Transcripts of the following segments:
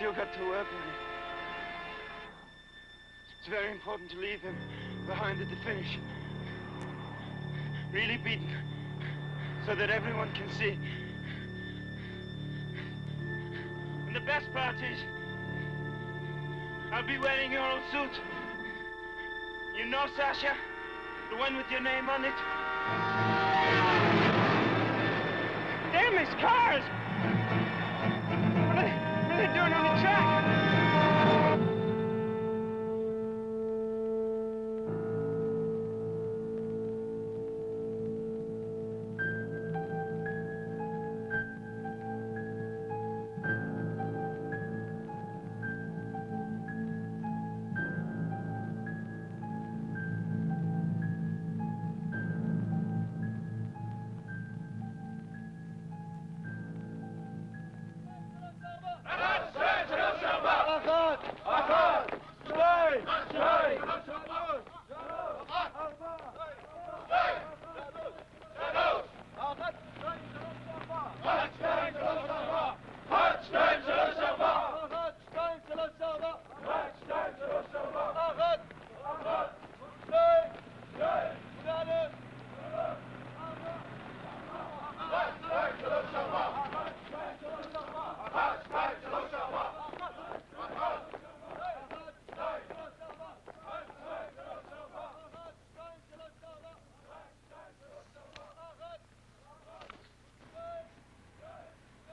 still got to work on it. It's very important to leave him behind at the finish. Really beaten, so that everyone can see. And the best part is, I'll be wearing your old suit. You know, Sasha? The one with your name on it? Damn, these cars! What are they doing on the track?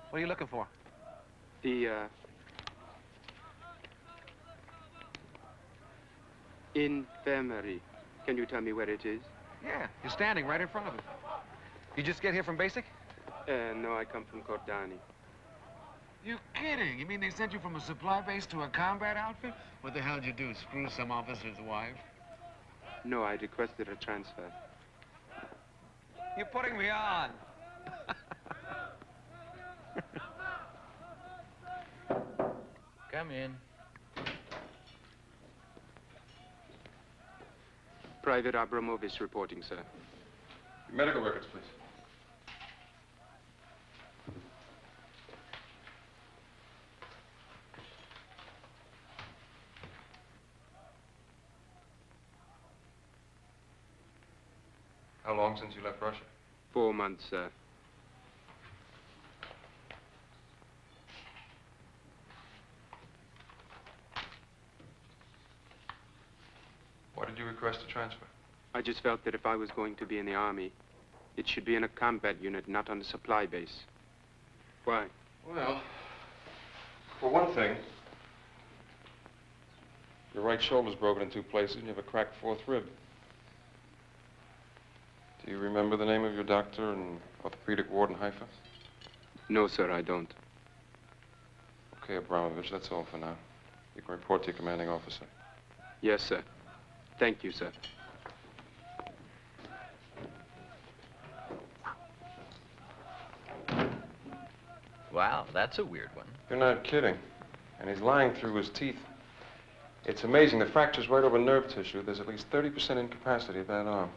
What are you looking for? The, infirmary. Can you tell me where it is? Yeah, you're standing right in front of it. You just get here from basic? No, I come from Cordani. You kidding? You mean they sent you from a supply base to a combat outfit? What the hell did you do, screw some officer's wife? No, I requested a transfer. You're putting me on. Come in. Private Abramovich reporting, sir. Medical records, please. How long since you left Russia? 4 months, sir. Why did you request a transfer? I just felt that if I was going to be in the army, it should be in a combat unit, not on a supply base. Why? Well, for one thing, your right shoulder's broken in 2 places and you have a cracked 4th rib. Do you remember the name of your doctor and orthopedic ward in Haifa? No, sir, I don't. Okay, Abramovich, that's all for now. You can report to your commanding officer. Yes, sir. Thank you, sir. Wow, that's a weird one. You're not kidding. And he's lying through his teeth. It's amazing. The fracture's right over nerve tissue. There's at least 30% incapacity of that arm.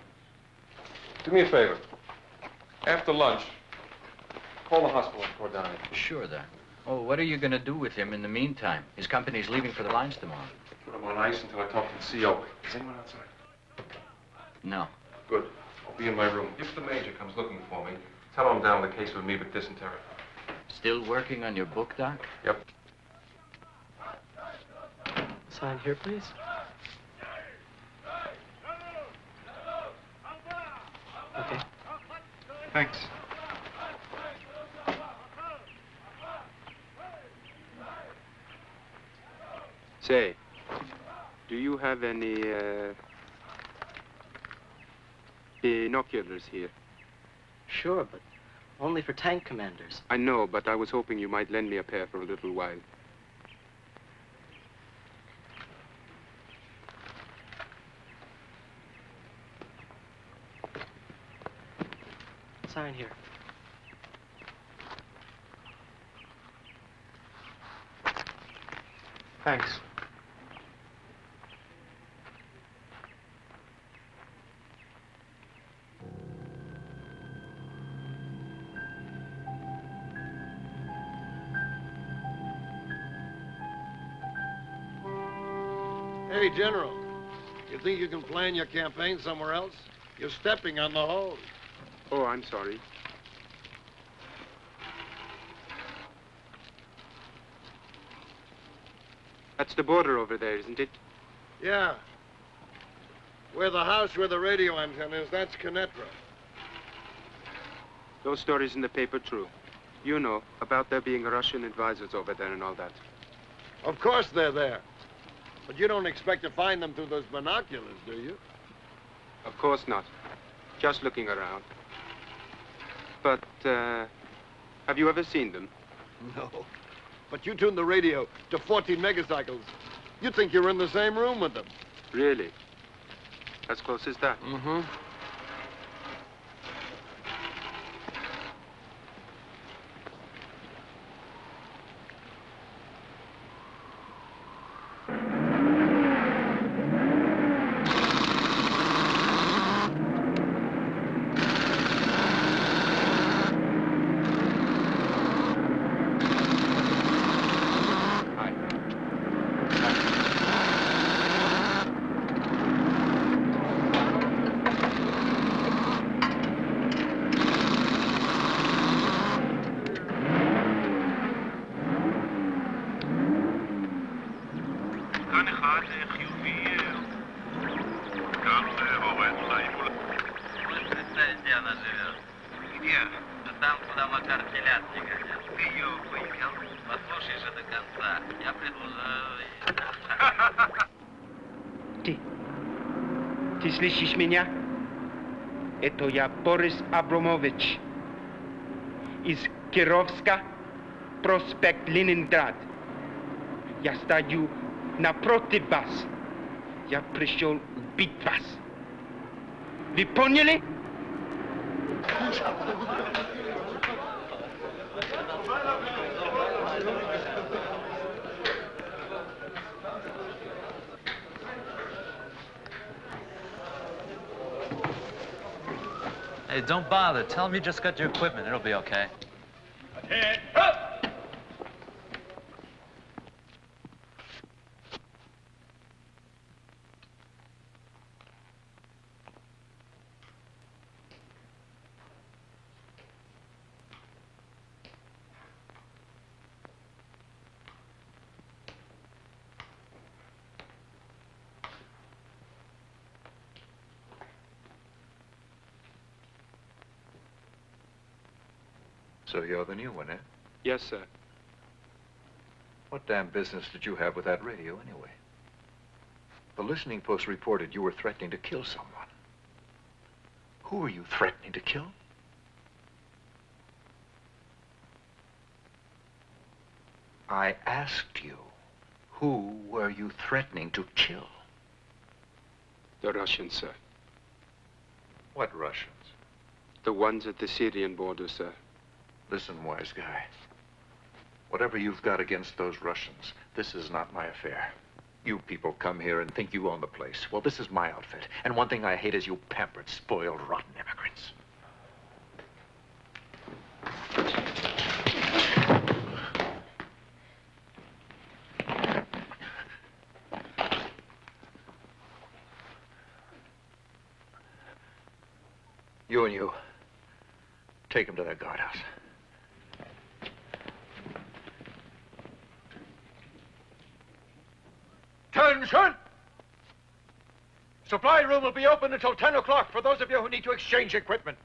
Do me a favor. After lunch, call the hospital in Cordani. Sure, Doc. Oh, what are you going to do with him in the meantime? His company's leaving for the lines tomorrow. Put him on ice until I talk to the CO. Is anyone outside? No. Good. I'll be in my room. If the major comes looking for me, tell him I'm down with a case of amoebic dysentery. Still working on your book, Doc? Yep. Sign here, please. Okay. Thanks. Say, do you have any, binoculars here? Sure, but only for tank commanders. I know, but I was hoping you might lend me a pair for a little while. Sign here. Thanks. Hey, General. You think you can plan your campaign somewhere else? You're stepping on the hose. Oh, I'm sorry. That's the border over there, isn't it? Yeah. Where the house where the radio antenna is, that's Conetra. Those stories in the paper true. You know, about there being Russian advisors over there and all that. Of course they're there. But you don't expect to find them through those binoculars, do you? Of course not. Just looking around. But, have you ever seen them? No. But you tune the radio to 14 megacycles. You'd think you're in the same room with them. Really? As close as that? Mm-hmm. Ты слышишь меня? Это я, Борис Абрамович. Из Кировска, проспект Ленинград. Я стою напротив вас. Я пришел убить вас. Вы поняли? Hey, don't bother. Tell him you just got your equipment. It'll be okay. So you're the new one, eh? Yes, sir. What damn business did you have with that radio, anyway? The listening post reported you were threatening to kill someone. Who are you threatening to kill? I asked you, who were you threatening to kill? The Russians, sir. What Russians? The ones at the Syrian border, sir. Listen, wise guy. Whatever you've got against those Russians, this is not my affair. You people come here and think you own the place. Well, this is my outfit. And one thing I hate is you pampered, spoiled, rotten immigrants. You and you, take him to that guardhouse. Attention! Supply room will be open until 10 o'clock for those of you who need to exchange equipment.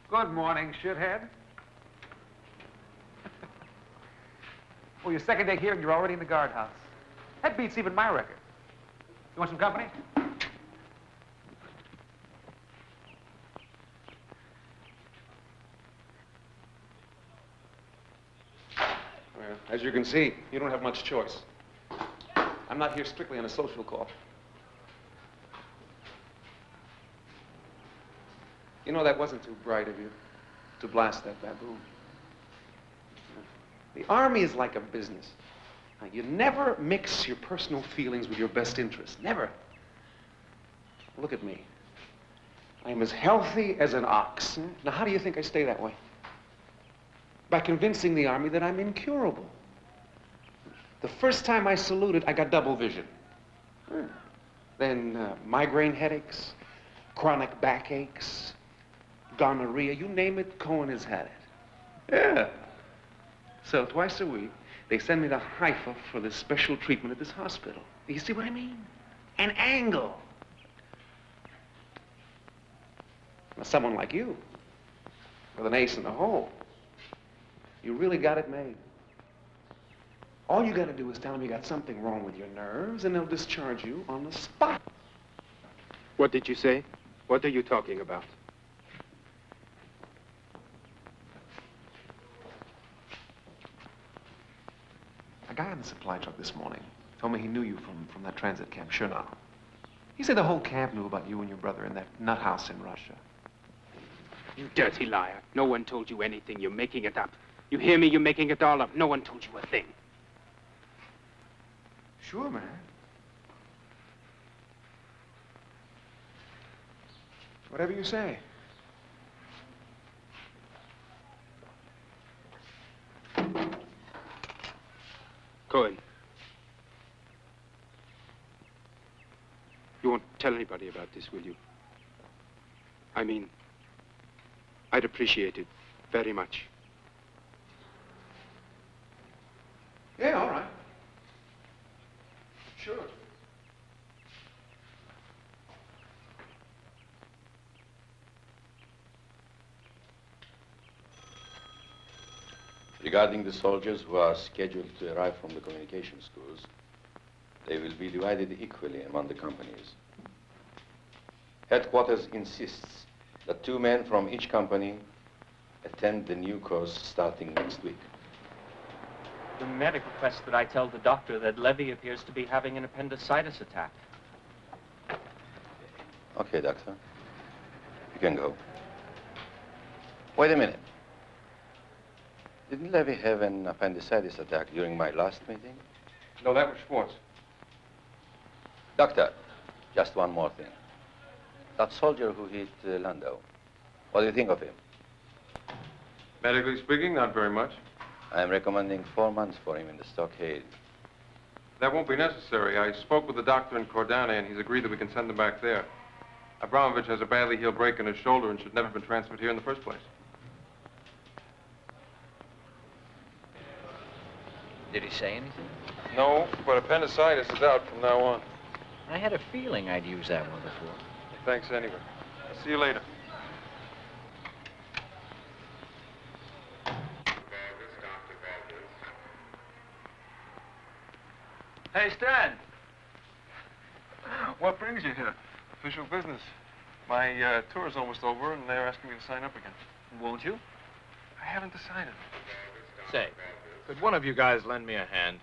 Good morning, shithead. Well, your second day here and you're already in the guardhouse. That beats even my record. You want some company? As you can see, you don't have much choice. I'm not here strictly on a social call. You know, that wasn't too bright of you to blast that baboon. The Army is like a business. Now, you never mix your personal feelings with your best interests. Never. Look at me. I'm as healthy as an ox. Now, how do you think I stay that way? By convincing the Army that I'm incurable. The first time I saluted, I got double vision. Then migraine headaches, chronic backaches, gonorrhea, you name it, Cohen has had it. Yeah. So twice a week, they send me to Haifa for this special treatment at this hospital. You see what I mean? An angle. Now, someone like you, with an ace in the hole, you really got it made. All you got to do is tell them you got something wrong with your nerves, and they'll discharge you on the spot. What did you say? What are you talking about? A guy on the supply truck this morning told me he knew you from that transit camp, sure now. He said the whole camp knew about you and your brother in that nut house in Russia. You dirty liar. No one told you anything. You're making it up. You hear me? You're making it all up. No one told you a thing. Sure, man. Whatever you say. Cohen. You won't tell anybody about this, will you? I mean, I'd appreciate it very much. Yeah, all right. Sure. Regarding the soldiers who are scheduled to arrive from the communication schools, they will be divided equally among the companies. Headquarters insists that 2 men from each company attend the new course starting next week. The medic requests that I tell the doctor that Levy appears to be having an appendicitis attack. Okay, doctor. You can go. Wait a minute. Didn't Levy have an appendicitis attack during my last meeting? No, that was Schwartz. Doctor, just one more thing. That soldier who hit Landau, what do you think of him? Medically speaking, not very much. I'm recommending 4 months for him in the stockade. That won't be necessary. I spoke with the doctor in Kordane, and he's agreed that we can send him back there. Abramovich has a badly healed break in his shoulder and should never have been transferred here in the first place. Did he say anything? No, but appendicitis is out from now on. I had a feeling I'd used that one before. Thanks anyway. I'll see you later. Hey, Stan. What brings you here? Official business. My tour is almost over, and they're asking me to sign up again. Won't you? I haven't decided. Say, could one of you guys lend me a hand?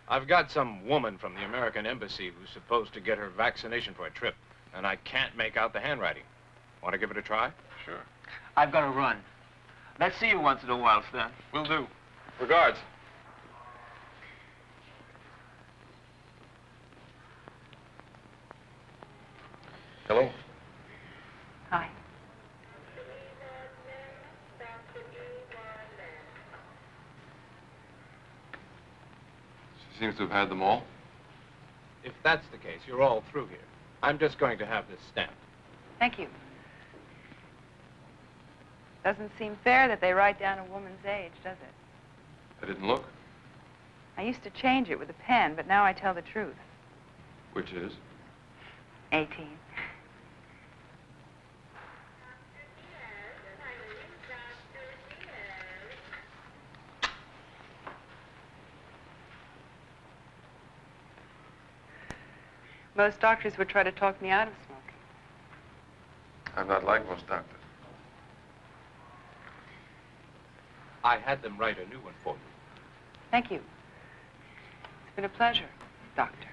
I've got some woman from the American Embassy who's supposed to get her vaccination for a trip, and I can't make out the handwriting. Want to give it a try? Sure. I've got to run. Let's see you once in a while, Stan. Will do. Regards. Hello? Hi. She seems to have had them all. If that's the case, you're all through here. I'm just going to have this stamped. Thank you. Doesn't seem fair that they write down a woman's age, does it? I didn't look. I used to change it with a pen, but now I tell the truth. Which is? 18. Most doctors would try to talk me out of smoking. I'm not like most doctors. I had them write a new one for you. Thank you. It's been a pleasure, Doctor.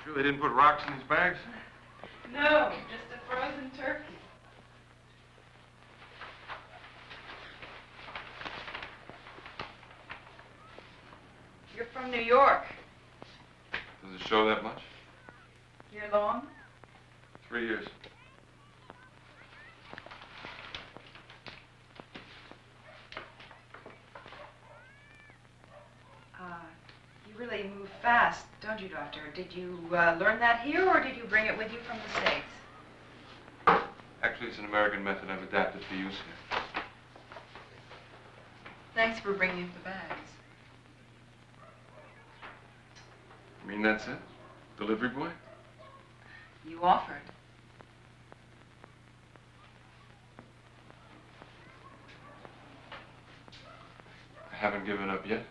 Sure they didn't put rocks in these bags? No, just a frozen turkey. You're from New York. Does it show that much? Year long? 3 years. You really move fast, don't you, Doctor? Did you learn that here, or did you bring it with you from the States? Actually, it's an American method I've adapted for use here. Thanks for bringing up the bags. You mean that's it? Delivery boy? You offered. I haven't given up yet.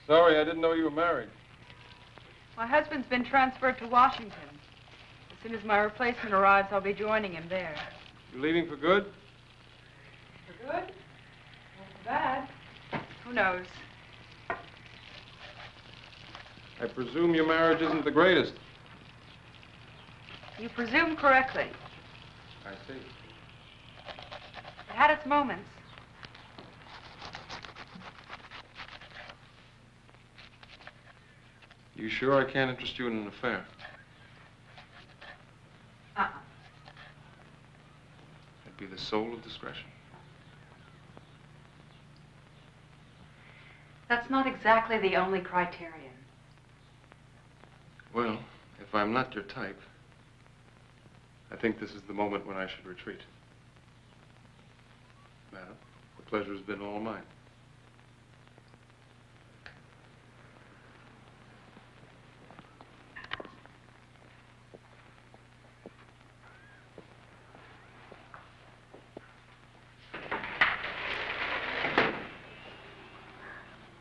Sorry, I didn't know you were married. My husband's been transferred to Washington. As soon as my replacement arrives, I'll be joining him there. You leaving for good? For good? Or for bad? Who knows? I presume your marriage isn't the greatest. You presume correctly. I see. It had its moments. You sure I can't interest you in an affair? It'd be the soul of discretion. That's not exactly the only criterion. Well, if I'm not your type, I think this is the moment when I should retreat. Madam, the pleasure has been all mine.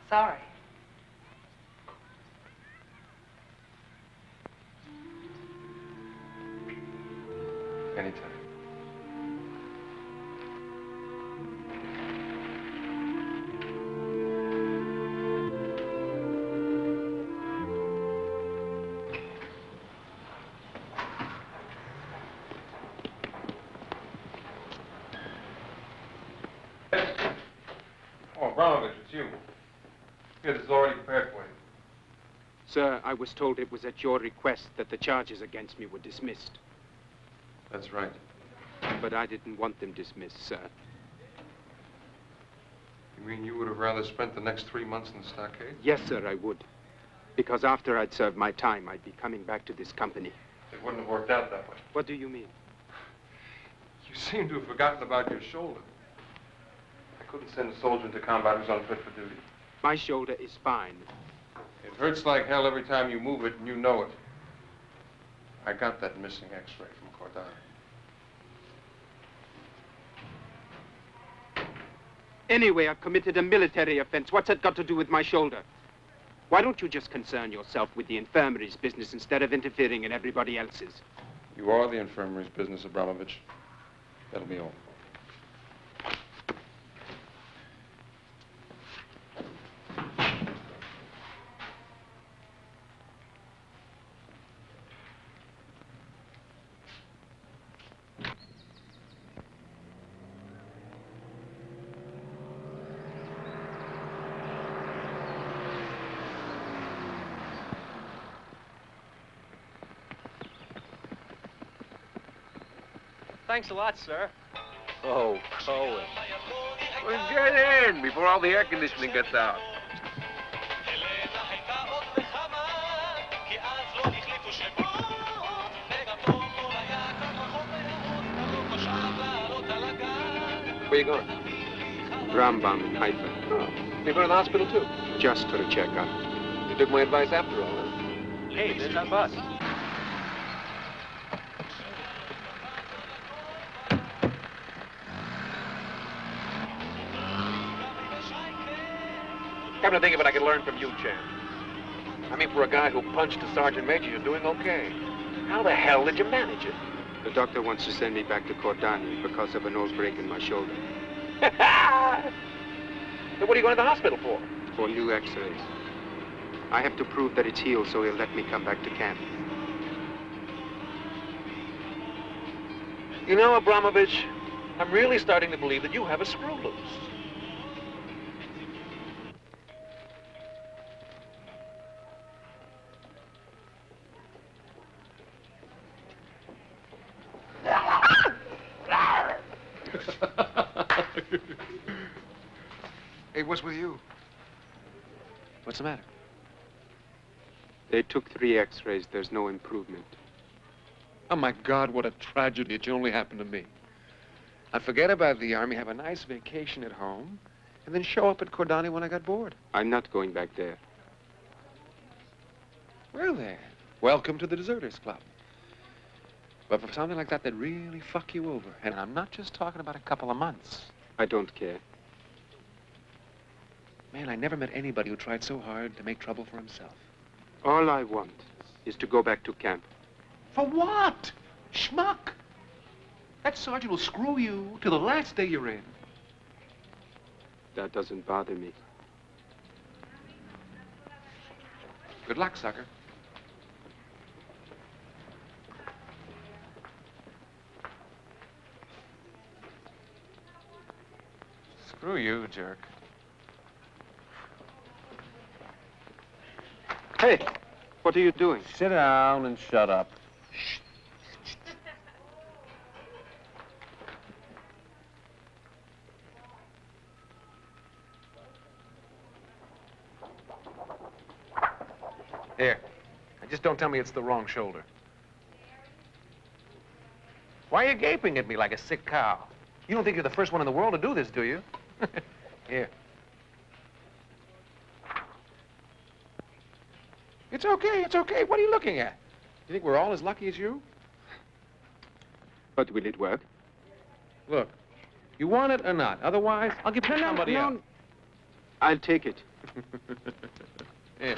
Sorry. Anytime. Oh, Abramovich, it's you. Here, this is already prepared for you. Sir, I was told it was at your request that the charges against me were dismissed. That's right. But I didn't want them dismissed, sir. You mean you would have rather spent the next 3 months in the stockade? Yes, sir, I would. Because after I'd served my time, I'd be coming back to this company. It wouldn't have worked out that way. What do you mean? You seem to have forgotten about your shoulder. I couldn't send a soldier into combat who's unfit for duty. My shoulder is fine. It hurts like hell every time you move it, and you know it. I got that missing X-ray from Cordana. Anyway, I've committed a military offense. What's that got to do with my shoulder? Why don't you just concern yourself with the infirmary's business instead of interfering in everybody else's? You are the infirmary's business, Abramovich. That'll be all. Thanks a lot, sir. Oh, Cohen. Well, get in before all the air conditioning gets out. Where you going? Rambam in Haifa. Oh, you going to the hospital, too? Just for a checkup. You took my advice after all, huh? Hey, there's our bus. Come to think of it, I could learn from you, champ. I mean, for a guy who punched a sergeant major, you're doing okay. How the hell did you manage it? The doctor wants to send me back to Cordani because of an old break in my shoulder. Then what are you going to the hospital for? For new x-rays. I have to prove that it's healed so he'll let me come back to camp. You know, Abramovich, I'm really starting to believe that you have a screw loose. Hey, what's with you? What's the matter? They took 3 x-rays. There's no improvement. Oh, my God, what a tragedy. It should only happen to me. I forget about the Army, have a nice vacation at home, and then show up at Cordani when I got bored. I'm not going back there. Well, then, welcome to the Deserters Club. But for something like that, they'd really fuck you over. And I'm not just talking about a couple of months. I don't care. Man, I never met anybody who tried so hard to make trouble for himself. All I want is to go back to camp. For what? Schmuck. That sergeant will screw you till the last day you're in. That doesn't bother me. Good luck, sucker. Screw you, jerk. Hey, what are you doing? Sit down and shut up. Here. Just don't tell me it's the wrong shoulder. Why are you gaping at me like a sick cow? You don't think you're the first one in the world to do this, do you? Here. It's okay, it's okay. What are you looking at? You think we're all as lucky as you? But will it work? Look, you want it or not? Otherwise, I'll give it to somebody else. I'll take it. Here.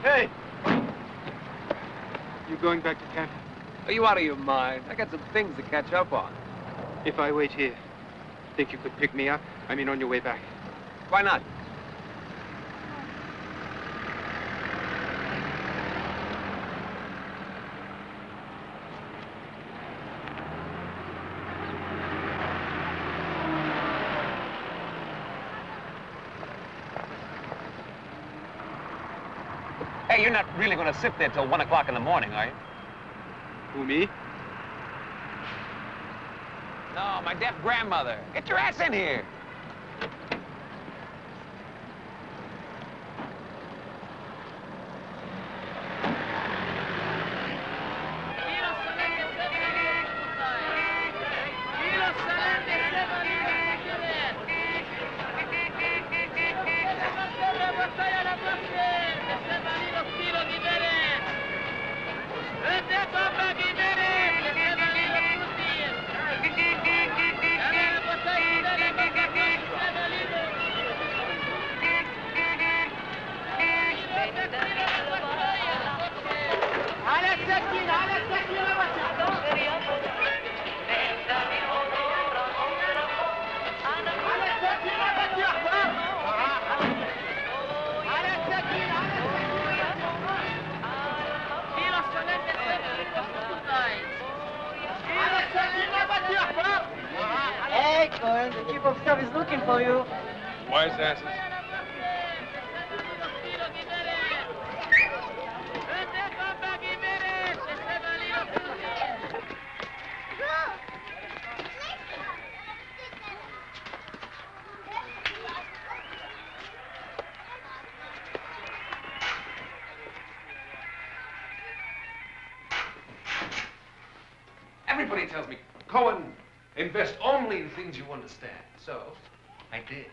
Hey! You going back to camp? Are you out of your mind? I got some things to catch up on. If I wait here, think you could pick me up? I mean, on your way back. Why not? Hey, you're not really going to sit there till 1 o'clock in the morning, are you? Who, me? No, my deaf grandmother. Get your ass in here. Hey, Cohen, the chief of staff is looking for you. Wise asses. Everybody tells me, Cohen, Invest only in things you understand. So, I did.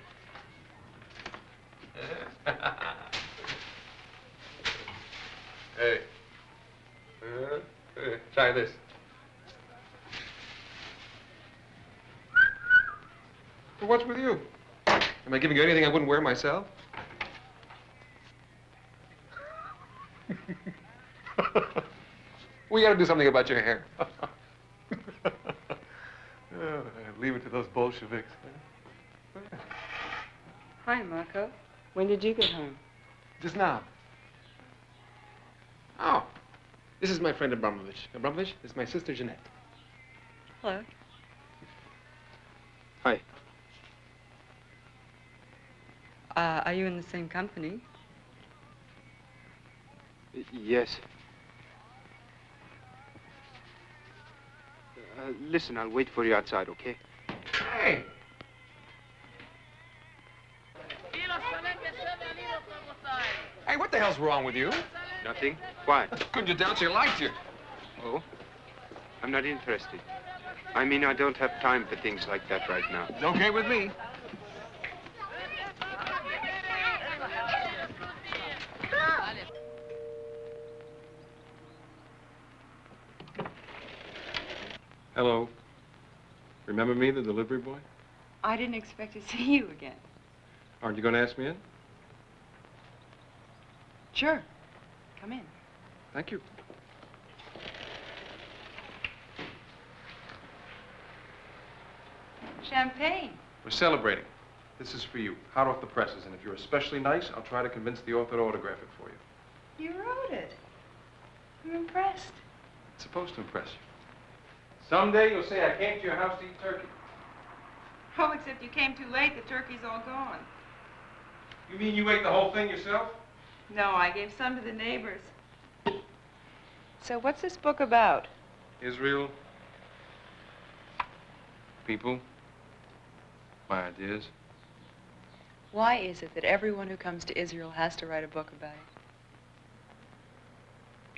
Hey. Try this. Well, what's with you? Am I giving you anything I wouldn't wear myself? We gotta do something about your hair. Leave it to those Bolsheviks. Hi, Marco. When did you get home? Just now. Oh, this is my friend Abramovich. Abramovich, this is my sister Jeanette. Hello. Hi. Are you in the same company? Yes. Listen, I'll wait for you outside, okay? Hey! Hey, what the hell's wrong with you? Nothing. Why? Couldn't you dance? You liked you. Oh? I'm not interested. I mean, I don't have time for things like that right now. It's okay with me. Hello. Remember me, the delivery boy? I didn't expect to see you again. Aren't you going to ask me in? Sure. Come in. Thank you. Champagne. We're celebrating. This is for you, hot off the presses. And if you're especially nice, I'll try to convince the author to autograph it for you. You wrote it. I'm impressed. It's supposed to impress you. Someday you'll say I came to your house to eat turkey. Oh, except you came too late. The turkey's all gone. You mean you ate the whole thing yourself? No, I gave some to the neighbors. So what's this book about? Israel. People. My ideas. Why is it that everyone who comes to Israel has to write a book about it?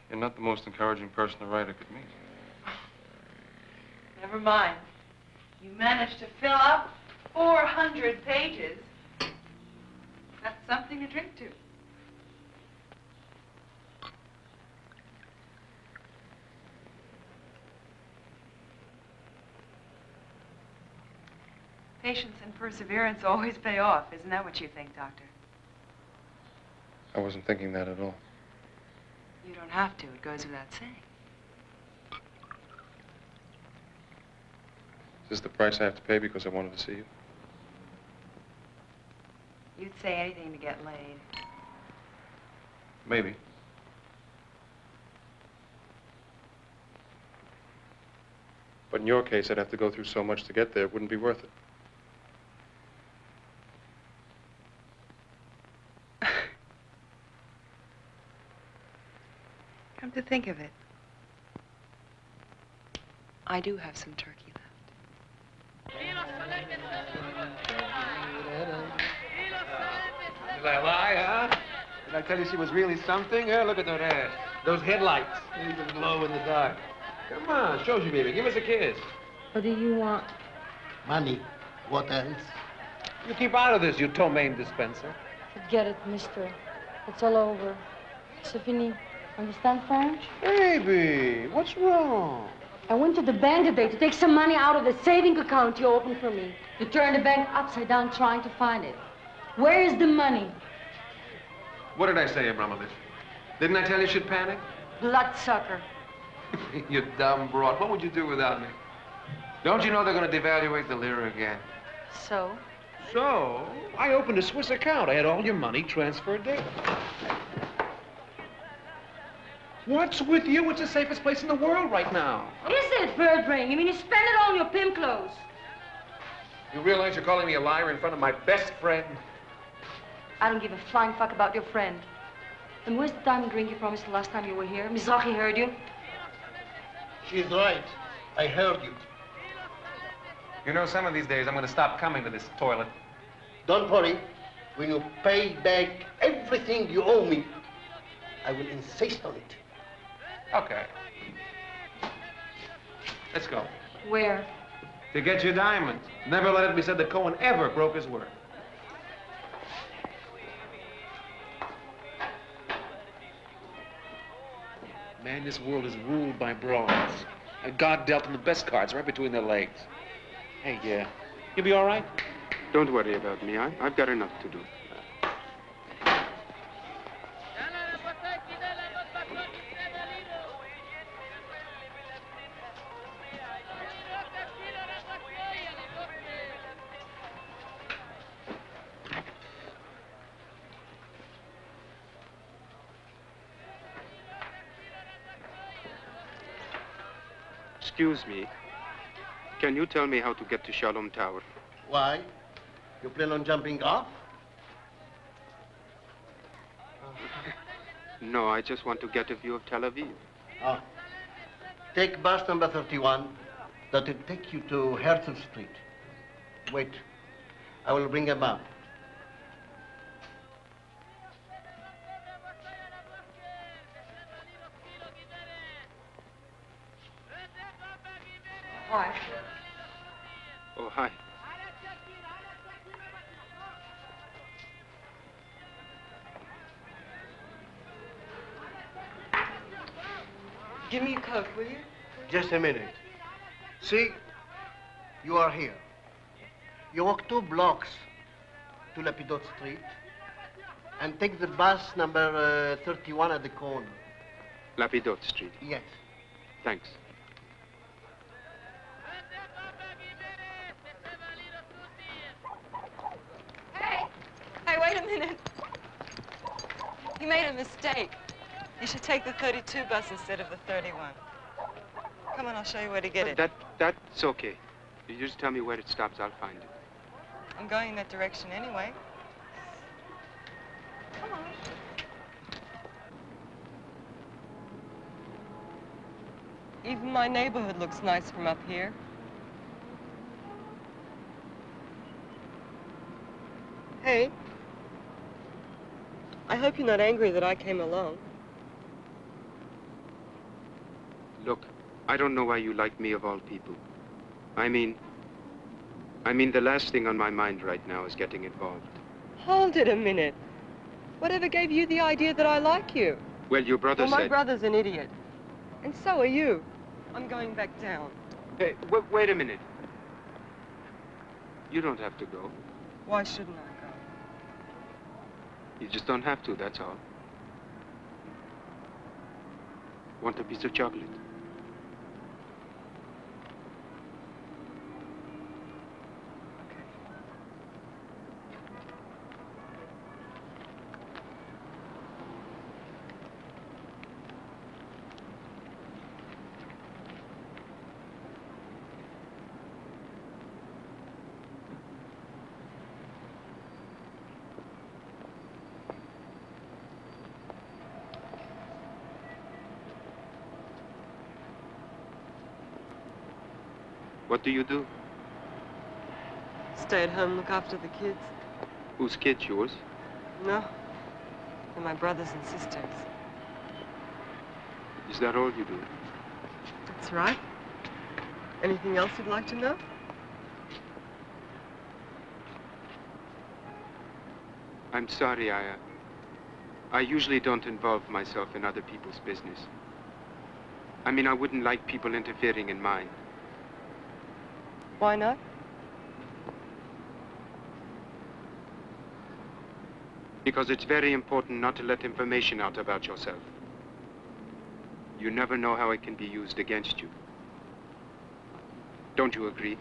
You're not the most encouraging person a writer could meet. Never mind. You managed to fill up 400 pages. That's something to drink to. Patience and perseverance always pay off. Isn't that what you think, Doctor? I wasn't thinking that at all. You don't have to. It goes without saying. Is this the price I have to pay because I wanted to see you? You'd say anything to get laid. Maybe. But in your case, I'd have to go through so much to get there, it wouldn't be worth it. Come to think of it, I do have some turkey left. Did I lie, huh? Did I tell you she was really something? Yeah, look at that ass. Those headlights. They even glow in the dark. Come on, show you, baby. Give us a kiss. What do you want? Money. What else? You keep out of this, you ptomaine dispenser. Forget it, mister. It's all over. C'est fini. Understand French? Baby, what's wrong? I went to the bank today to take some money out of the saving account you opened for me. You turned the bank upside down trying to find it. Where is the money? What did I say, Abramovich? Didn't I tell you she'd panic? Bloodsucker. You dumb broad. What would you do without me? Don't you know they're going to devaluate the lira again? So? So, I opened a Swiss account. I had all your money transferred there. What's with you? It's the safest place in the world right now. Is it, bird ring? You mean you spend it all on your pimp clothes? You realize you're calling me a liar in front of my best friend? I don't give a flying fuck about your friend. And where's the diamond ring you promised the last time you were here? Mizrahi heard you. She's right. I heard you. You know, some of these days I'm going to stop coming to this toilet. Don't worry. When you pay back everything you owe me, I will insist on it. Okay. Let's go. Where? to get your diamond. Never let it be said that Cohen ever broke his word. Man, this world is ruled by broads. And God dealt them the best cards right between their legs. Hey, you'll be all right? Don't worry about me. I've got enough to do. Excuse me. Can you tell me how to get to Shalom Tower? Why? You plan on jumping off? No, I just want to get a view of Tel Aviv. Ah. Take bus number 31. That will take you to Herzl Street. Wait. I will bring him up. Hi. Oh, hi. Give me a Coke, will you? Just a minute. See, you are here. You walk 2 blocks to Lapidot Street and take the bus number 31 at the corner. Lapidot Street. Yes. Thanks. Hey, wait a minute. You made a mistake. You should take the 32 bus instead of the 31. Come on, I'll show you where to get it. That's okay. You just tell me where it stops, I'll find it. I'm going in that direction anyway. Come on. Even my neighborhood looks nice from up here. Hey, I hope you're not angry that I came along. Look, I don't know why you like me of all people. I mean, the last thing on my mind right now is getting involved. Hold it a minute. Whatever gave you the idea that I like you? Well, your brother Well, my said... brother's an idiot. And so are you. I'm going back down. Hey, wait a minute. You don't have to go. Why shouldn't I go? You just don't have to, that's all. Want a piece of chocolate? What do you do? Stay at home, look after the kids. Whose kids, yours? No. They're my brothers and sisters. Is that all you do? That's right. Anything else you'd like to know? I'm sorry, I usually don't involve myself in other people's business. I mean, I wouldn't like people interfering in mine. Why not? Because it's very important not to let information out about yourself. You never know how it can be used against you. Don't you agree?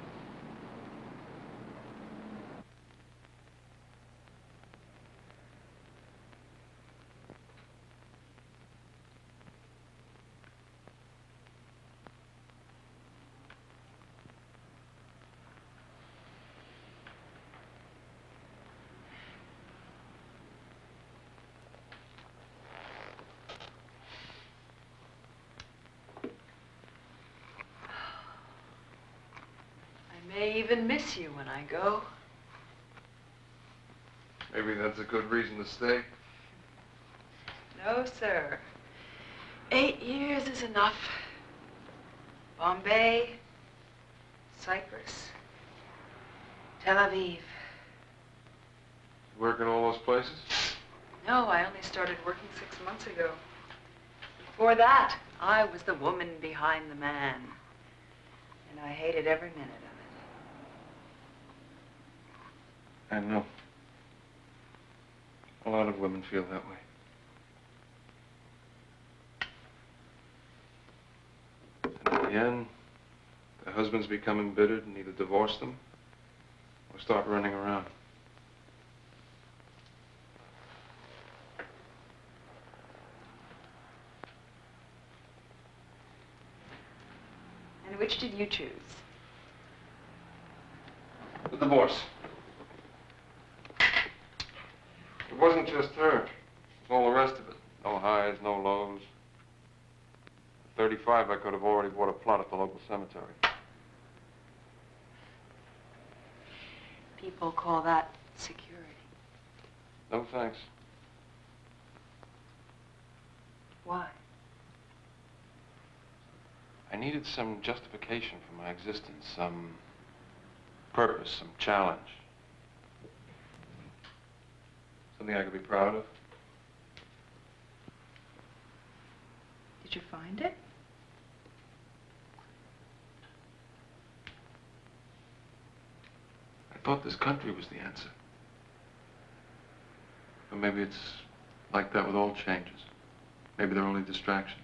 I may even miss you when I go. Maybe that's a good reason to stay. No, sir. 8 years is enough. Bombay, Cyprus, Tel Aviv. Work in all those places? No, I only started working 6 months ago. Before that, I was the woman behind the man. And I hated every minute of it. I know. A lot of women feel that way. And in the end, the husbands become embittered and either divorce them or start running around. And which did you choose? The divorce. It wasn't just her. It was all the rest of it. No highs, no lows. At 35, I could have already bought a plot at the local cemetery. People call that security. No thanks. Why? I needed some justification for my existence, some purpose, some challenge. Something I could be proud of. Did you find it? I thought this country was the answer. But maybe it's like that with all changes. Maybe they're only distractions.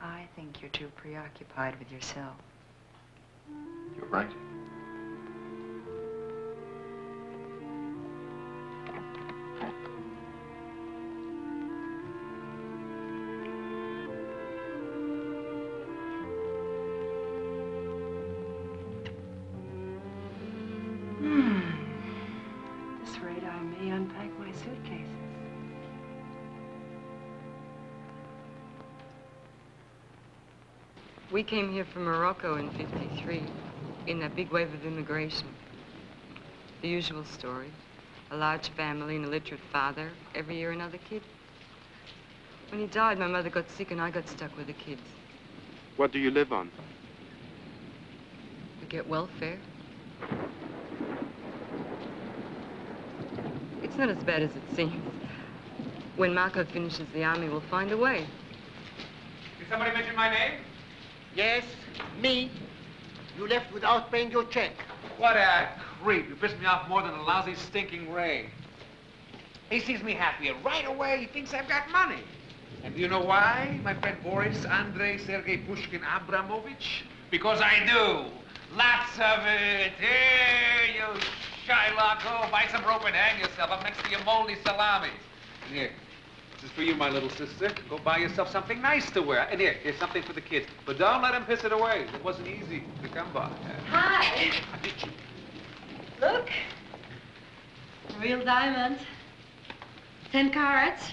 I think you're too preoccupied with yourself. You're right. At this rate, I may unpack my suitcases. We came here from Morocco in '53, in that big wave of immigration. The usual story. A large family and a literate father, every year another kid. When he died, my mother got sick and I got stuck with the kids. What do you live on? We get welfare. It's not as bad as it seems. When Marco finishes the army, we'll find a way. Did somebody mention my name? Yes, me. You left without paying your check. What a creep. You pissed me off more than a lousy, stinking rain. He sees me happier. Right away, he thinks I've got money. And do you know why, my friend Boris, Andrei, Sergei, Pushkin, Abramovich? Because I do. Lots of it. Here, you Shylock. Go buy some rope and hang yourself up next to your moldy salamis. And here, this is for you, my little sister. Go buy yourself something nice to wear. And here's something for the kids. But don't let them piss it away. It wasn't easy to come by. Hi. Look. Real diamonds. 10 carats.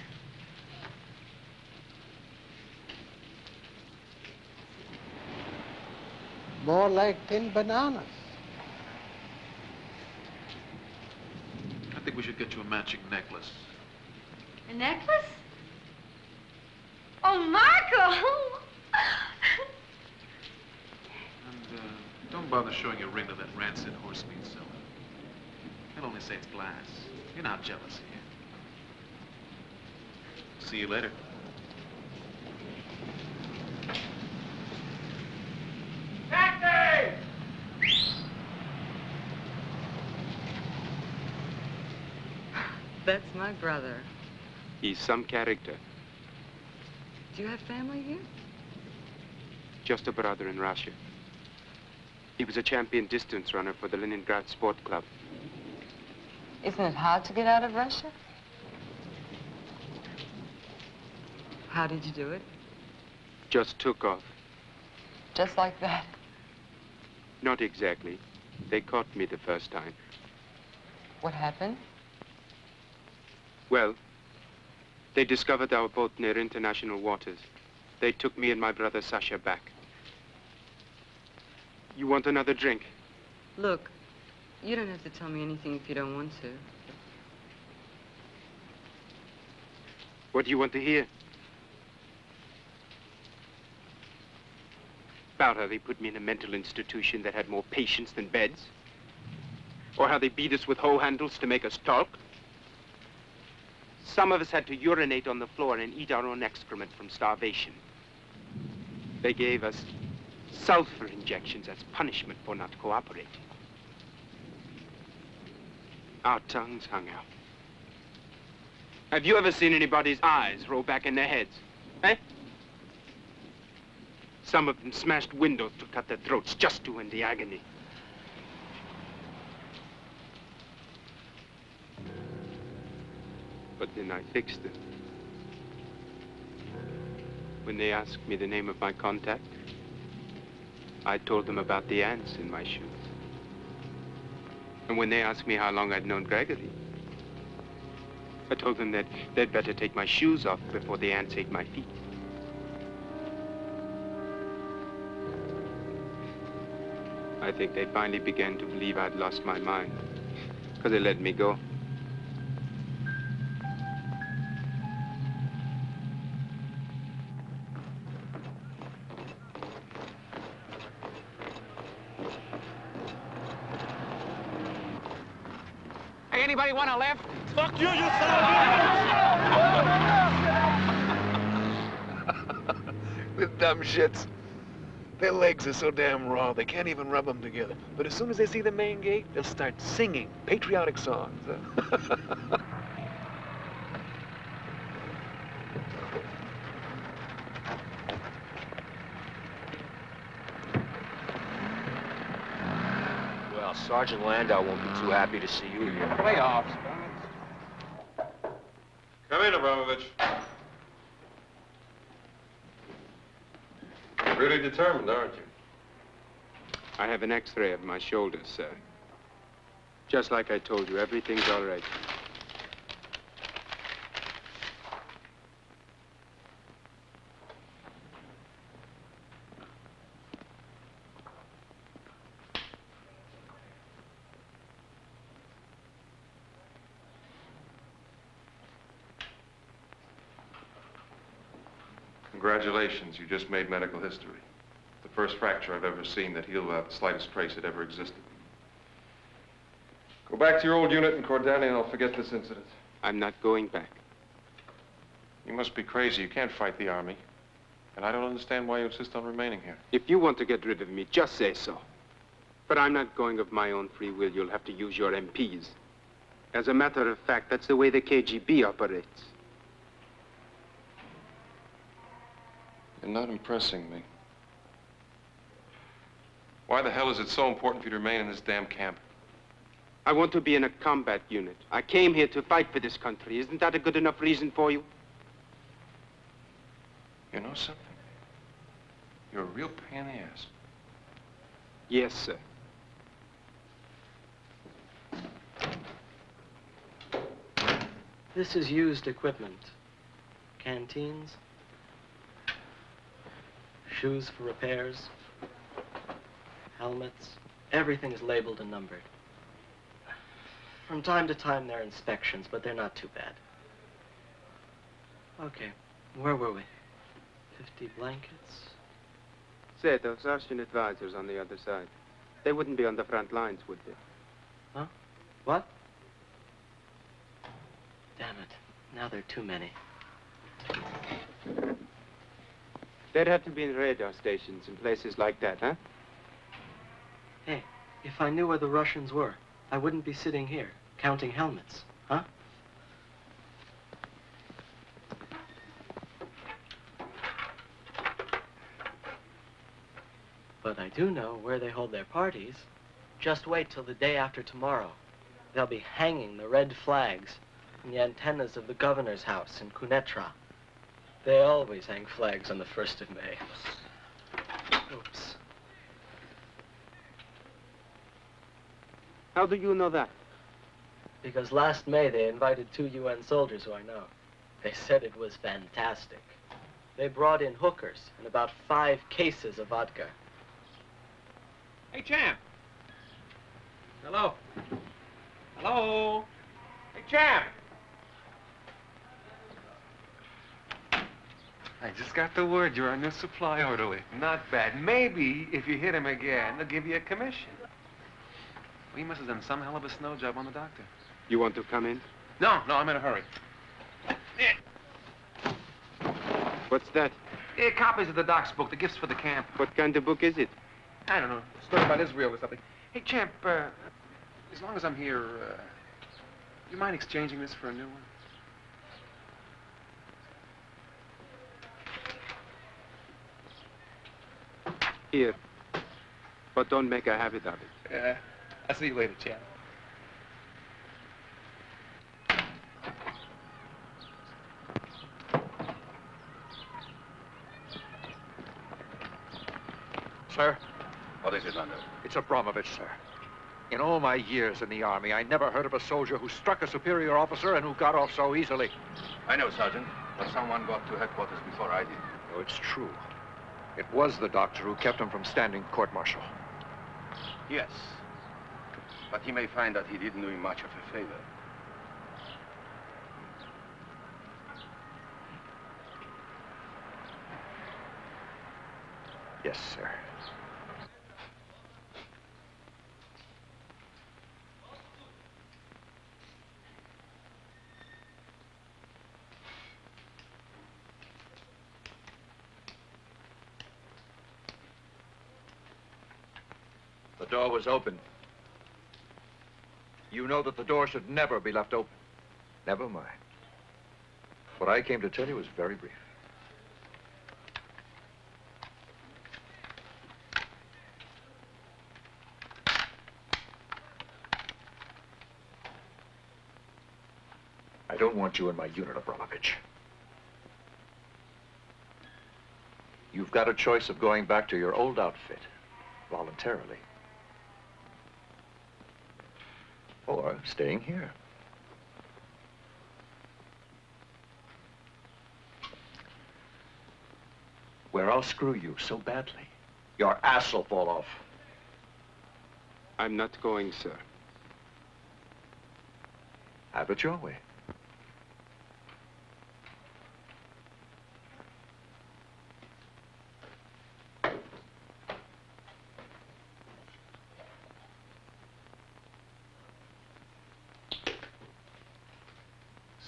More like 10 bananas. I think we should get you a matching necklace. A necklace? Oh, Marco! And don't bother showing your ring to that rancid horse meat seller. He'll only say it's glass. You're not jealous here. See you later. Taxi! That's my brother. He's some character. Do you have family here? Just a brother in Russia. He was a champion distance runner for the Leningrad Sport Club. Isn't it hard to get out of Russia? How did you do it? Just took off. Just like that? Not exactly. They caught me the first time. What happened? Well, they discovered our boat near international waters. They took me and my brother Sasha back. You want another drink? Look, you don't have to tell me anything if you don't want to. What do you want to hear? about how they put me in a mental institution that had more patients than beds? Or how they beat us with hoe handles to make us talk? Some of us had to urinate on the floor and eat our own excrement from starvation. They gave us sulfur injections as punishment for not cooperating. Our tongues hung out. Have you ever seen anybody's eyes roll back in their heads? Eh? Some of them smashed windows to cut their throats just to end the agony. But then I fixed it. When they asked me the name of my contact, I told them about the ants in my shoes. And when they asked me how long I'd known Gregory, I told them that they'd better take my shoes off before the ants ate my feet. I think they finally began to believe I'd lost my mind, because they let me go. Hey, anybody want a lift? Fuck you, you son of a... The dumb shits. Their legs are so damn raw, they can't even rub them together. But as soon as they see the main gate, they'll start singing patriotic songs. Well, Sergeant Landau won't be too happy to see you here. Playoffs. Come in, Abramovich. Really determined, aren't you? I have an x-ray of my shoulder, sir. Just like I told you, everything's all right. Congratulations, you just made medical history. The first fracture I've ever seen that healed without the slightest trace it ever existed. Go back to your old unit in Cordani and I'll forget this incident. I'm not going back. You must be crazy. You can't fight the army. And I don't understand why you insist on remaining here. If you want to get rid of me, just say so. But I'm not going of my own free will. You'll have to use your MPs. As a matter of fact, that's the way the KGB operates. You're not impressing me. Why the hell is it so important for you to remain in this damn camp? I want to be in a combat unit. I came here to fight for this country. Isn't that a good enough reason for you? You know something? You're a real pain in the ass. Yes, sir. This is used equipment. Canteens. Shoes for repairs. Helmets. Everything is labeled and numbered. From time to time, there are inspections, but they're not too bad. Okay, where were we? 50 blankets. Say, those Russian advisors on the other side, they wouldn't be on the front lines, would they? Huh? What? Damn it. Now there are too many. They'd have to be in radar stations and places like that, huh? Hey, if I knew where the Russians were, I wouldn't be sitting here, counting helmets, huh? But I do know where they hold their parties. Just wait till the day after tomorrow. They'll be hanging the red flags in the antennas of the governor's house in Cunetra. They always hang flags on the 1st of May. Oops. How do you know that? Because last May they invited 2 UN soldiers who I know. They said it was fantastic. They brought in hookers and about 5 cases of vodka. Hey, champ. Hello. Hello. Hey, champ. I just got the word you're our new supply orderly. Not bad. Maybe if you hit him again, they'll give you a commission. We must have done some hell of a snow job on the doctor. You want to come in? No, I'm in a hurry. What's that? Copies of the doc's book, the gifts for the camp. What kind of book is it? I don't know. A story about Israel or something. Hey, champ, as long as I'm here, you mind exchanging this for a new one? Here. But don't make a habit of it. Yeah. I'll see you later, champ. Sir? What is it, Lando? It's Abramovich, sir. In all my years in the Army, I never heard of a soldier who struck a superior officer and who got off so easily. I know, Sergeant, but someone got to headquarters before I did. Oh, it's true. It was the doctor who kept him from standing court-martial. Yes. But he may find that he didn't do him much of a favor. Yes, sir. The door was open. You know that the door should never be left open. Never mind. What I came to tell you was very brief. I don't want you in my unit, Abramovich. You've got a choice of going back to your old outfit, voluntarily, or staying here. Where I'll screw you so badly, your ass will fall off. I'm not going, sir. Have it your way.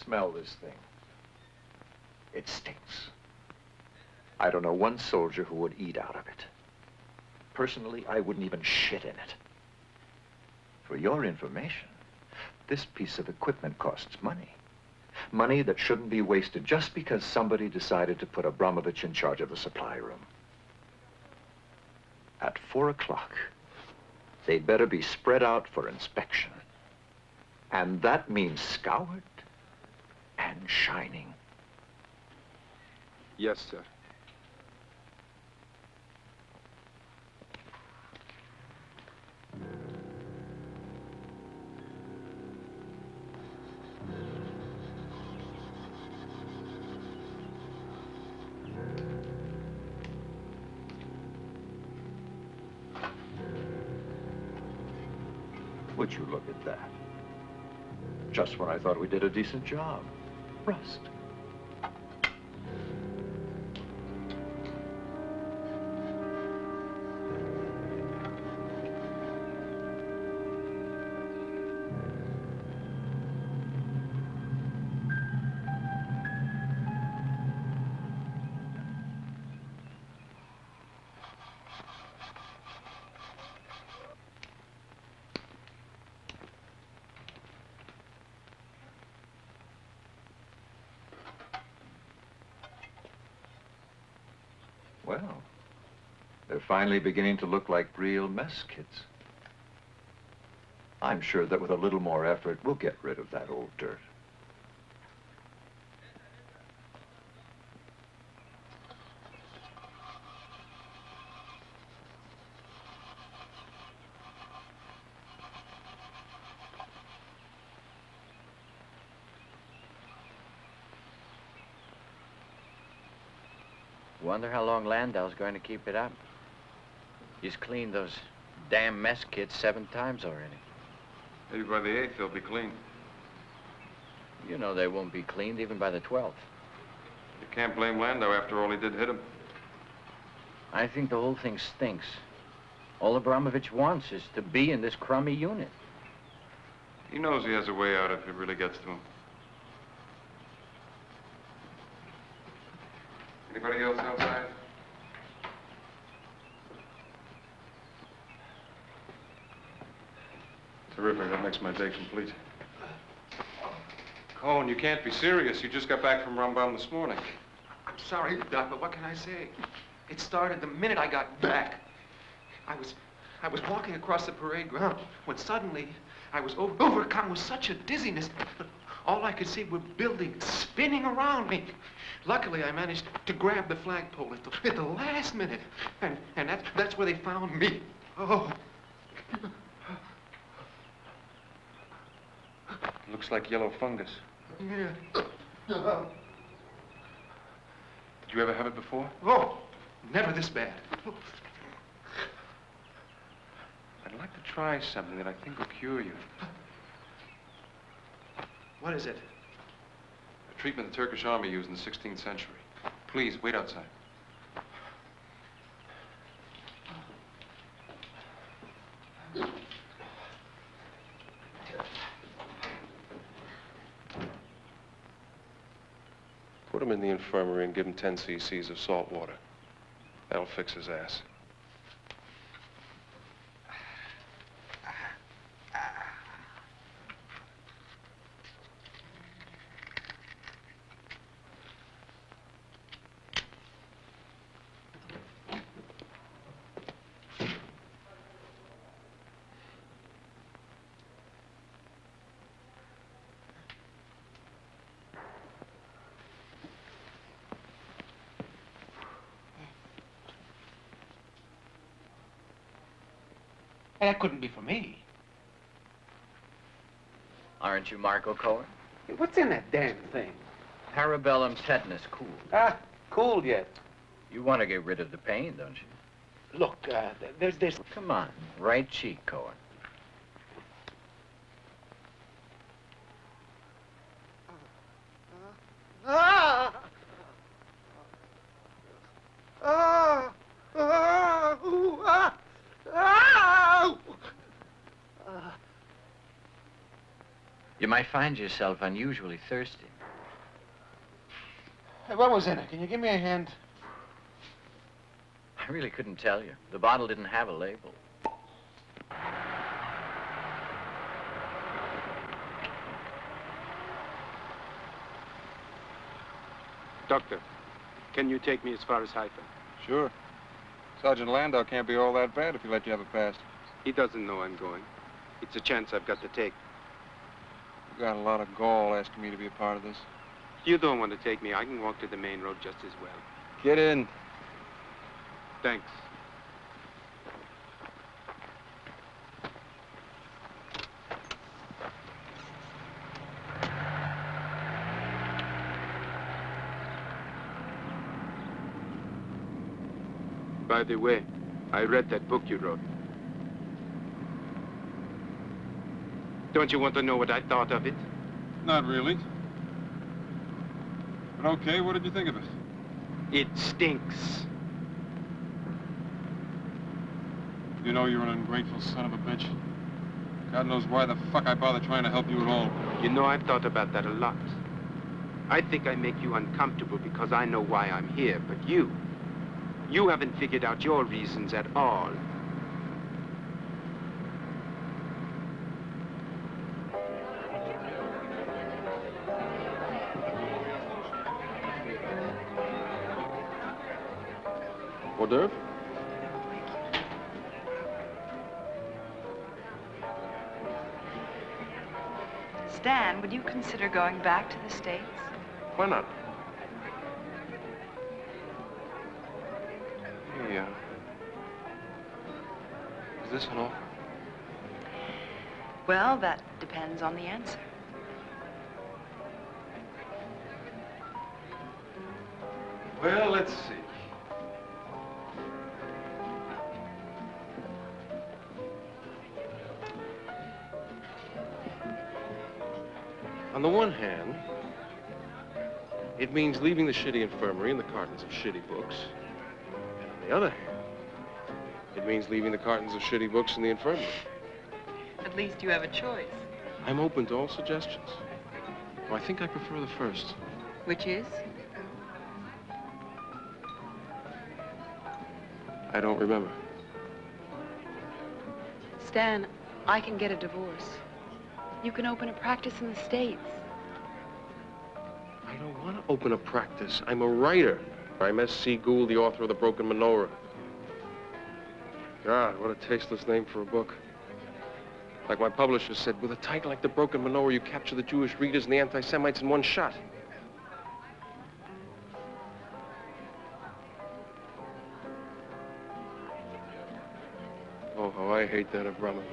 Smell this thing. It stinks. I don't know one soldier who would eat out of it. Personally, I wouldn't even shit in it. For your information, this piece of equipment costs money. Money that shouldn't be wasted just because somebody decided to put Abramovich in charge of the supply room. At 4 o'clock, they'd better be spread out for inspection. And that means scoured and shining. Yes, sir. Would you look at that? Just when I thought we did a decent job. Rust. Well, they're finally beginning to look like real mess kits. I'm sure that with a little more effort, we'll get rid of that old dirt. Wonder how long Landau's going to keep it up. He's cleaned those damn mess kits 7 times already. Maybe by the 8th they'll be clean. You know they won't be cleaned even by the 12th. You can't blame Landau. After all, he did hit him. I think the whole thing stinks. All Abramovich wants is to be in this crummy unit. He knows he has a way out if it really gets to him. Anybody else outside? Terrific. That makes my day complete. Cohen, you can't be serious. You just got back from Rambam this morning. I'm sorry, Doc, but what can I say? It started the minute I got back. I was walking across the parade ground when suddenly I was overcome with such a dizziness. All I could see were buildings spinning around me. Luckily, I managed to grab the flagpole at the last minute, and that's where they found me. Oh. Looks like yellow fungus. Yeah. Did you ever have it before? Oh, never this bad. I'd like to try something that I think will cure you. What is it? A treatment the Turkish army used in the 16th century. Please, wait outside. Put him in the infirmary and give him 10 cc's of salt water. That'll fix his ass. That couldn't be for me. Aren't you Marco Cohen? What's in that damn thing? Parabellum tetanus cool. Ah, cool yet. You want to get rid of the pain, don't you? Look, there's this. Come on, right cheek, Cohen. Ah! Ah! Ah! Ooh, ah! Ah! You might find yourself unusually thirsty. Hey, what was in it? Can you give me a hint? I really couldn't tell you. The bottle didn't have a label. Doctor, can you take me as far as Haifa? Sure. Sergeant Landau can't be all that bad if he let you have a pass. He doesn't know I'm going. It's a chance I've got to take. You got a lot of gall asking me to be a part of this. If you don't want to take me, I can walk to the main road just as well. Get in. Thanks. By the way, I read that book you wrote. Don't you want to know what I thought of it? Not really. But okay, what did you think of it? It stinks. You know you're an ungrateful son of a bitch. God knows why the fuck I bother trying to help you at all. You know, I've thought about that a lot. I think I make you uncomfortable because I know why I'm here, but you haven't figured out your reasons at all. Hors d'oeuvre? Stan, would you consider going back to the States? Why not? Hey, is this an offer? Well, that depends on the answer. Well, let's see. On the one hand, It means leaving the shitty infirmary and the cartons of shitty books. And on the other hand, it means leaving the cartons of shitty books in the infirmary. At least you have a choice. I'm open to all suggestions. Well, I think I prefer the first. Which is? I don't remember. Stan, I can get a divorce. You can open a practice in the States. I don't want to open a practice. I'm a writer. I'm S.C. Gould, the author of The Broken Menorah. God, what a tasteless name for a book. Like my publisher said, with a title like The Broken Menorah, you capture the Jewish readers and the anti-Semites in one shot. Oh, how I hate that Abramovich.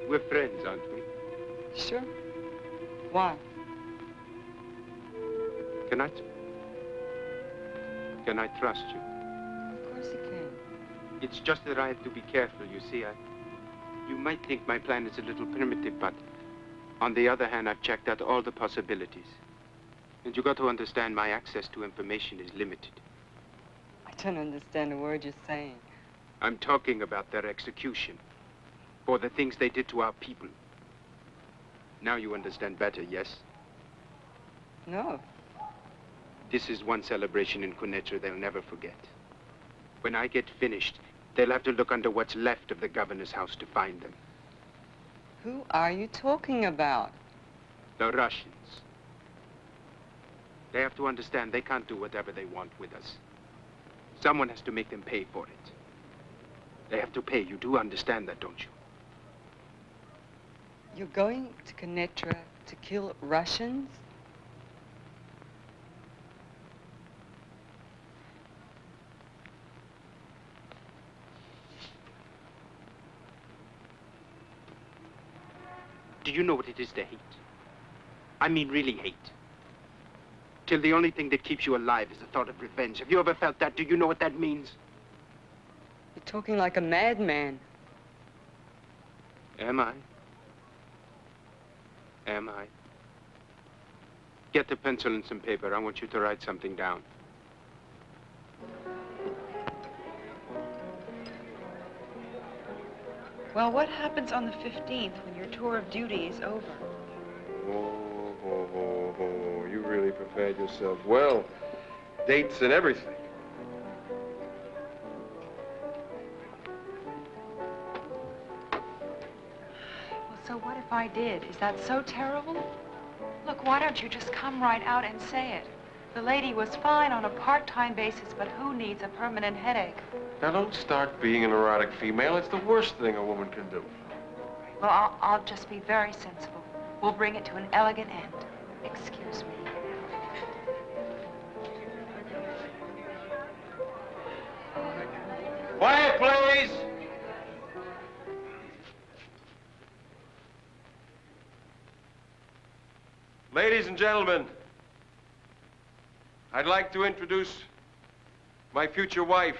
We're friends, aren't we? Sure. Why? Can I trust you? Of course you can. It's just that I have to be careful, you see. You might think my plan is a little primitive, but on the other hand, I've checked out all the possibilities. And you got to understand my access to information is limited. I don't understand a word you're saying. I'm talking about their execution. For the things they did to our people. Now you understand better, yes? No. This is one celebration in Quneitra they'll never forget. When I get finished, they'll have to look under what's left of the governor's house to find them. Who are you talking about? The Russians. They have to understand they can't do whatever they want with us. Someone has to make them pay for it. They have to pay. You do understand that, don't you? You're going to Quneitra to kill Russians? Do you know what it is to hate? I mean really hate. Till the only thing that keeps you alive is the thought of revenge. Have you ever felt that? Do you know what that means? You're talking like a madman. Am I? Am I? Get a pencil and some paper. I want you to write something down. Well, what happens on the 15th when your tour of duty is over? Oh, you really prepared yourself well. Dates and everything. So what if I did? Is that so terrible? Look, why don't you just come right out and say it? The lady was fine on a part-time basis, but who needs a permanent headache? Now, don't start being an erotic female. It's the worst thing a woman can do. Well, I'll just be very sensible. We'll bring it to an elegant end. Excuse me. Quiet, please! Ladies and gentlemen, I'd like to introduce my future wife,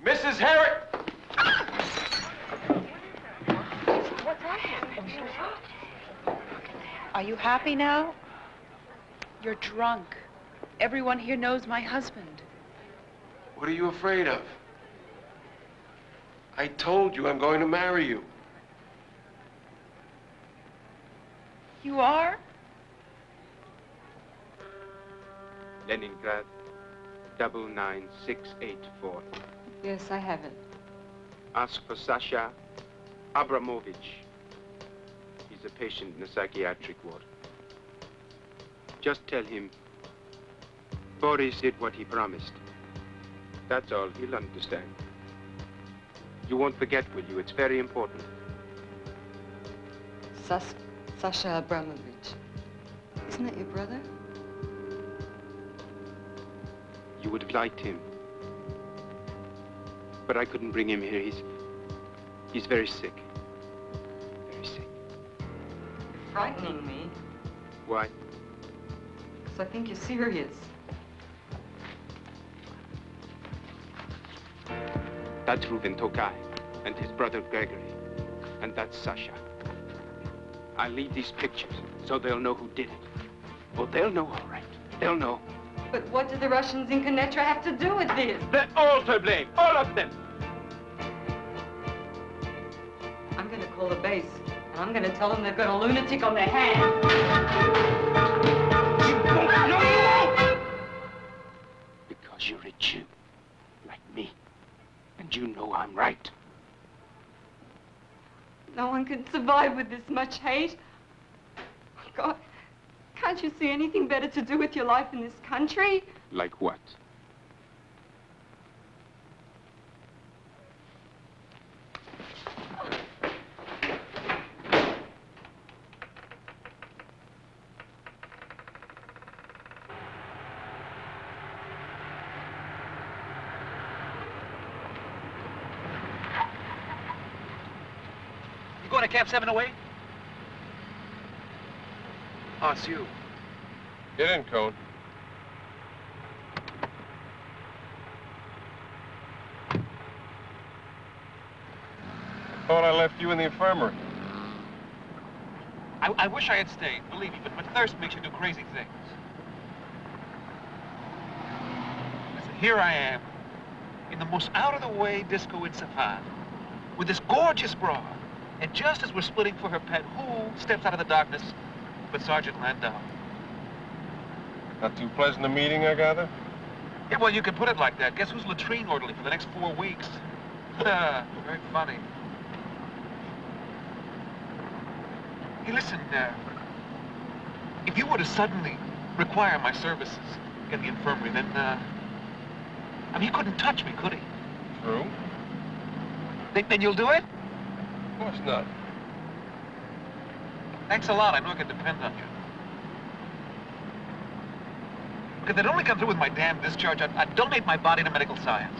Mrs. Herrick. What's happening? Are you happy now? You're drunk. Everyone here knows my husband. What are you afraid of? I told you I'm going to marry you. You are? Leningrad, 99684. Yes, I have it. Ask for Sasha Abramovich. He's a patient in a psychiatric ward. Just tell him Boris did what he promised. That's all. He'll understand. You won't forget, will you? It's very important. Sasha Abramovich. Isn't that your brother? You would have liked him. But I couldn't bring him here. He's very sick. Very sick. frightening me. Why? Because I think you're serious. That's Reuben Tokai and his brother Gregory. And that's Sasha. I leave these pictures so they'll know who did it. Oh, they'll know all right. They'll know. But what do the Russians in Konetra have to do with this? They're all to blame. All of them. I'm going to call the base, and I'm going to tell them they've got a lunatic on their hands. Because you're a Jew, like me. And you know I'm right. No one can survive with this much hate. God, can't you see anything better to do with your life in this country? Like what? Going to Camp 708? Oh, it's you. Get in, Cone. I thought I left you in the infirmary. I wish I had stayed, believe me, but thirst makes you do crazy things. Listen, here I am, in the most out-of-the-way disco in Safad, with this gorgeous broad. And just as we're splitting for her pet, who steps out of the darkness but Sergeant Landau? Not too pleasant a meeting, I gather? Yeah, well, you can put it like that. Guess who's latrine orderly for the next 4 weeks? Very funny. Hey, listen, if you were to suddenly require my services in the infirmary, then, I mean, he couldn't touch me, could he? True. Then you'll do it? Of course not. Thanks a lot. I know I can depend on you. Look, if they'd only come through with my damn discharge, I'd donate my body to medical science.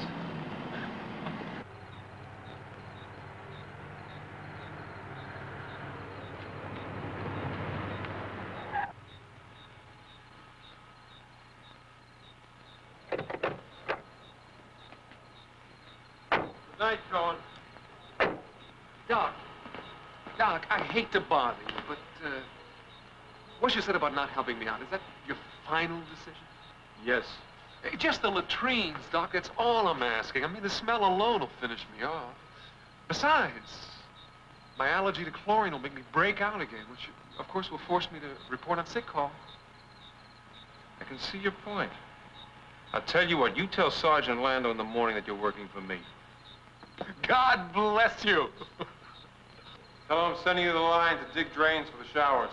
Good night, Cohen. Doc, I hate to bother you, but, what you said about not helping me out, is that your final decision? Yes. Hey, just the latrines, Doc, that's all I'm asking. I mean, the smell alone will finish me off. Besides, my allergy to chlorine will make me break out again, which, of course, will force me to report on sick call. I can see your point. I'll tell you what, you tell Sergeant Lando in the morning that you're working for me. God bless you. Tell him I'm sending you the line to dig drains for the showers.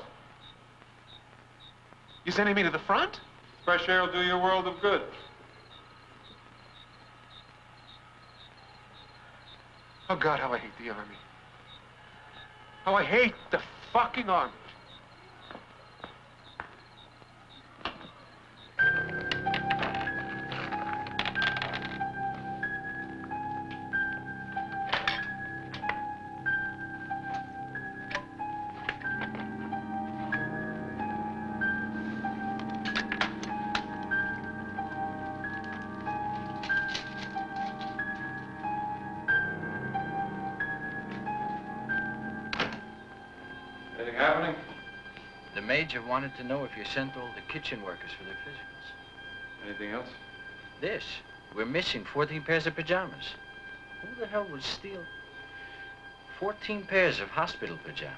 You sending me to the front? Fresh air will do you a world of good. Oh, God, how I hate the Army. How I hate the fucking Army. Anything happening? The major wanted to know if you sent all the kitchen workers for their physicals. Anything else? This. We're missing 14 pairs of pajamas. Who the hell would steal 14 pairs of hospital pajamas?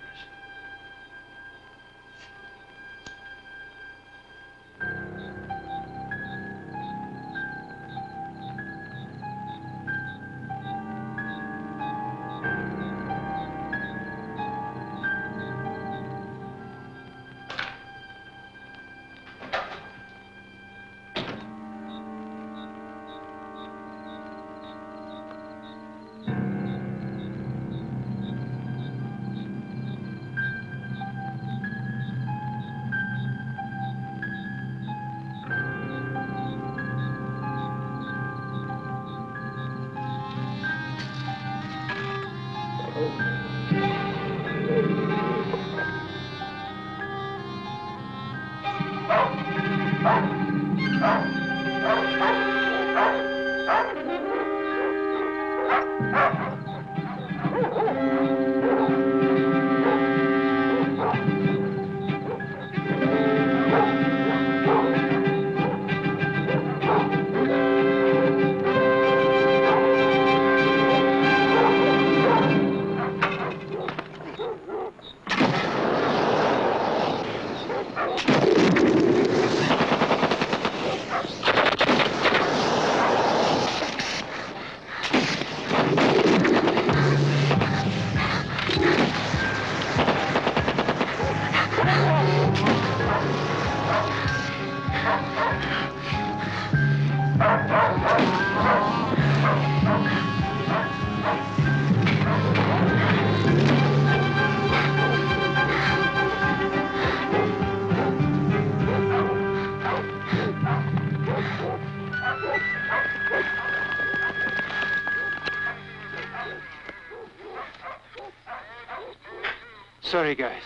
Sorry, guys.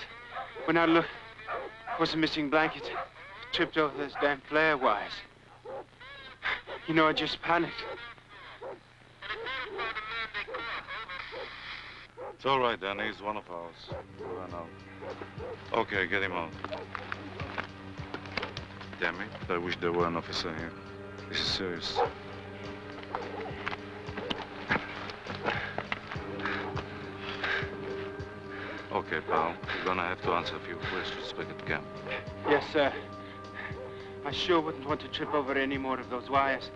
When I looked for some missing blankets, I tripped over those damn flare wires. You know, I just panicked. It's all right, Danny. He's one of ours. I know. Okay, get him out. Damn it. I wish there were an officer here. This is serious. Okay, pal. You're gonna have to answer a few questions back at camp. Yes, sir. I sure wouldn't want to trip over any more of those wires.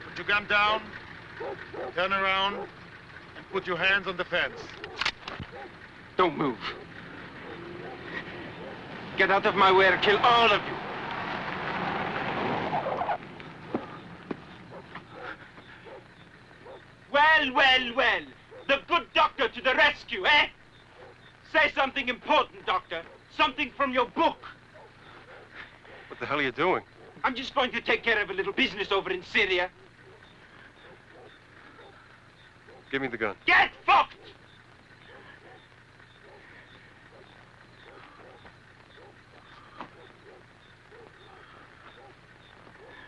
Put your gun down, turn around, and put your hands on the fence. Don't move. Get out of my way or kill all of you. Well, well, well. The good doctor to the rescue, eh? Say something important, doctor. Something from your book. What the hell are you doing? I'm just going to take care of a little business over in Syria. Give me the gun. Get fucked!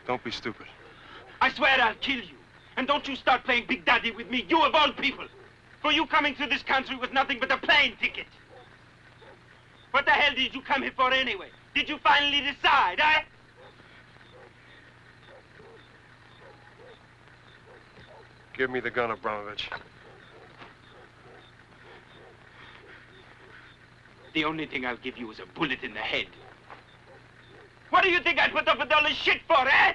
Don't be stupid. I swear I'll kill you. And don't you start playing Big Daddy with me, you of all people. For you coming to this country was nothing but a plane ticket. What the hell did you come here for anyway? Did you finally decide, eh? Give me the gun, Abramovich. The only thing I'll give you is a bullet in the head. What do you think I put up with all this shit for, eh?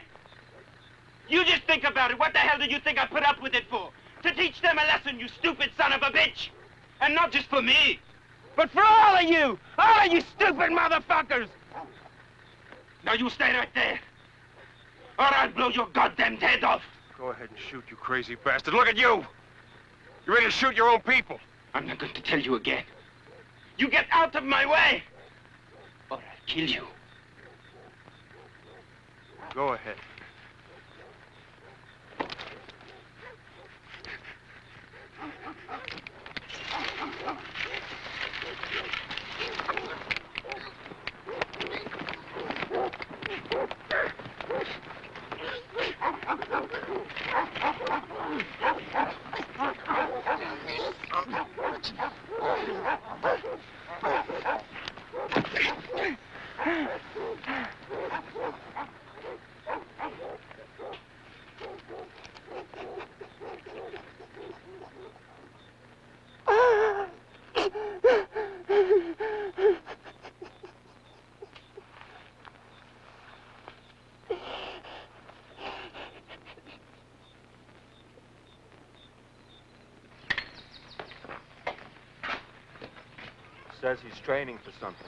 You just think about it. What the hell did you think I put up with it for? To teach them a lesson, you stupid son of a bitch! And not just for me, but for all of you stupid motherfuckers! Now you stay right there, or I'll blow your goddamn head off! Go ahead and shoot, you crazy bastard. Look at you! You're ready to shoot your own people. I'm not going to tell you again. You get out of my way, or I'll kill you. Go ahead. Says he's training for something.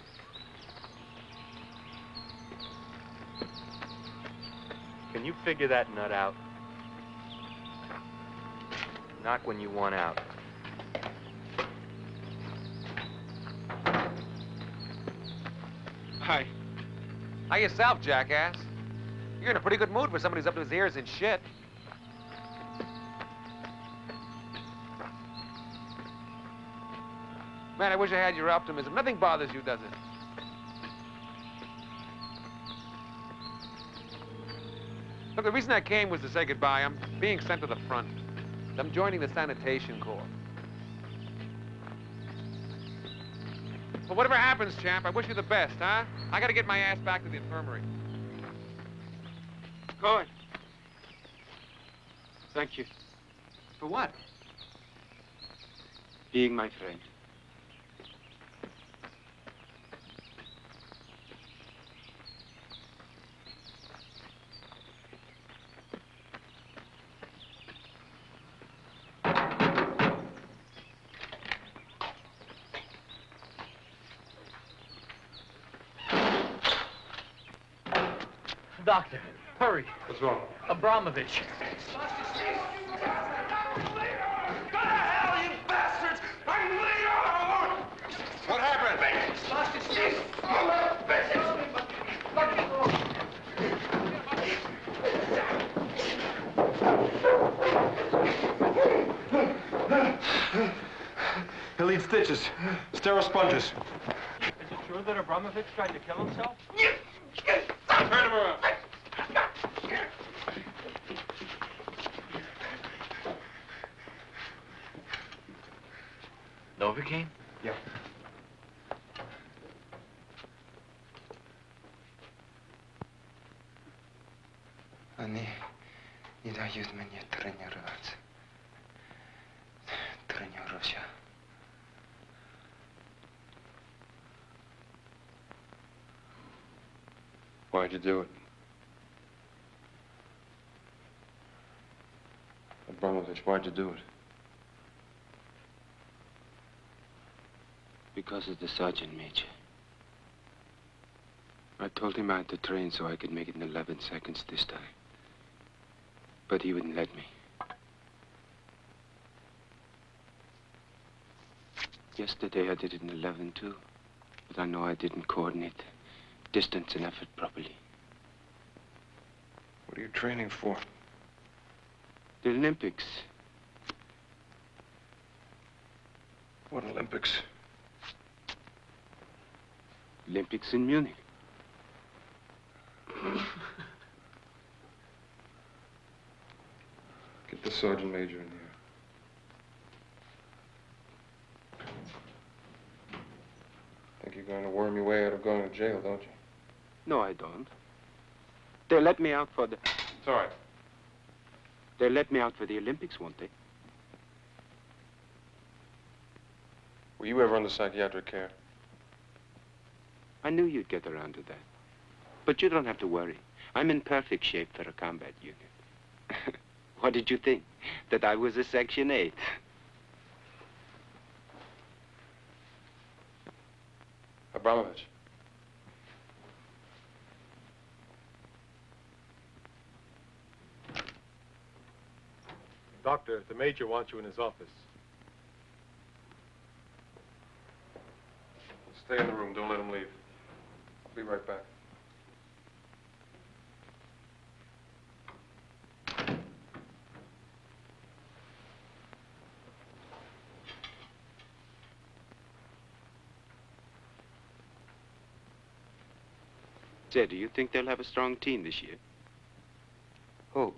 Can you figure that nut out? Not when you want out. Hi. Hi yourself, jackass. You're in a pretty good mood for somebody who's up to his ears in shit. Man, I wish I had your optimism. Nothing bothers you, does it? Look, the reason I came was to say goodbye. I'm being sent to the front. I'm joining the sanitation corps. But whatever happens, champ, I wish you the best, huh? I gotta get my ass back to the infirmary. Good. Thank you. For what? Being my friend. Doctor, Hurry. What's wrong? Abramovich. What happened? He'll need stitches, sterile sponges. Is it true that Abramovich tried to kill himself? Turn him around. Novocaine? Yeah. Они не дают мне тренироваться. Тренируюсь. Why'd you do it? Abramovich, why'd you do it? Because of the sergeant major. I told him I had to train so I could make it in 11 seconds this time. But he wouldn't let me. Yesterday I did it in 11 too. But I know I didn't coordinate distance and effort properly. What are you training for? The Olympics. What Olympics? Olympics in Munich. Get the sergeant major in here. Think you're going to worm your way out of going to jail, don't you? No, I don't. They'll let me out for the... It's all right. They'll let me out for the Olympics, won't they? Were you ever under psychiatric care? I knew you'd get around to that. But you don't have to worry. I'm in perfect shape for a combat unit. What did you think? That I was a Section 8? Abramovich. Doctor, the major wants you in his office. Stay in the room. Don't let him leave. I'll be right back. Say, do you think they'll have a strong team this year? Who?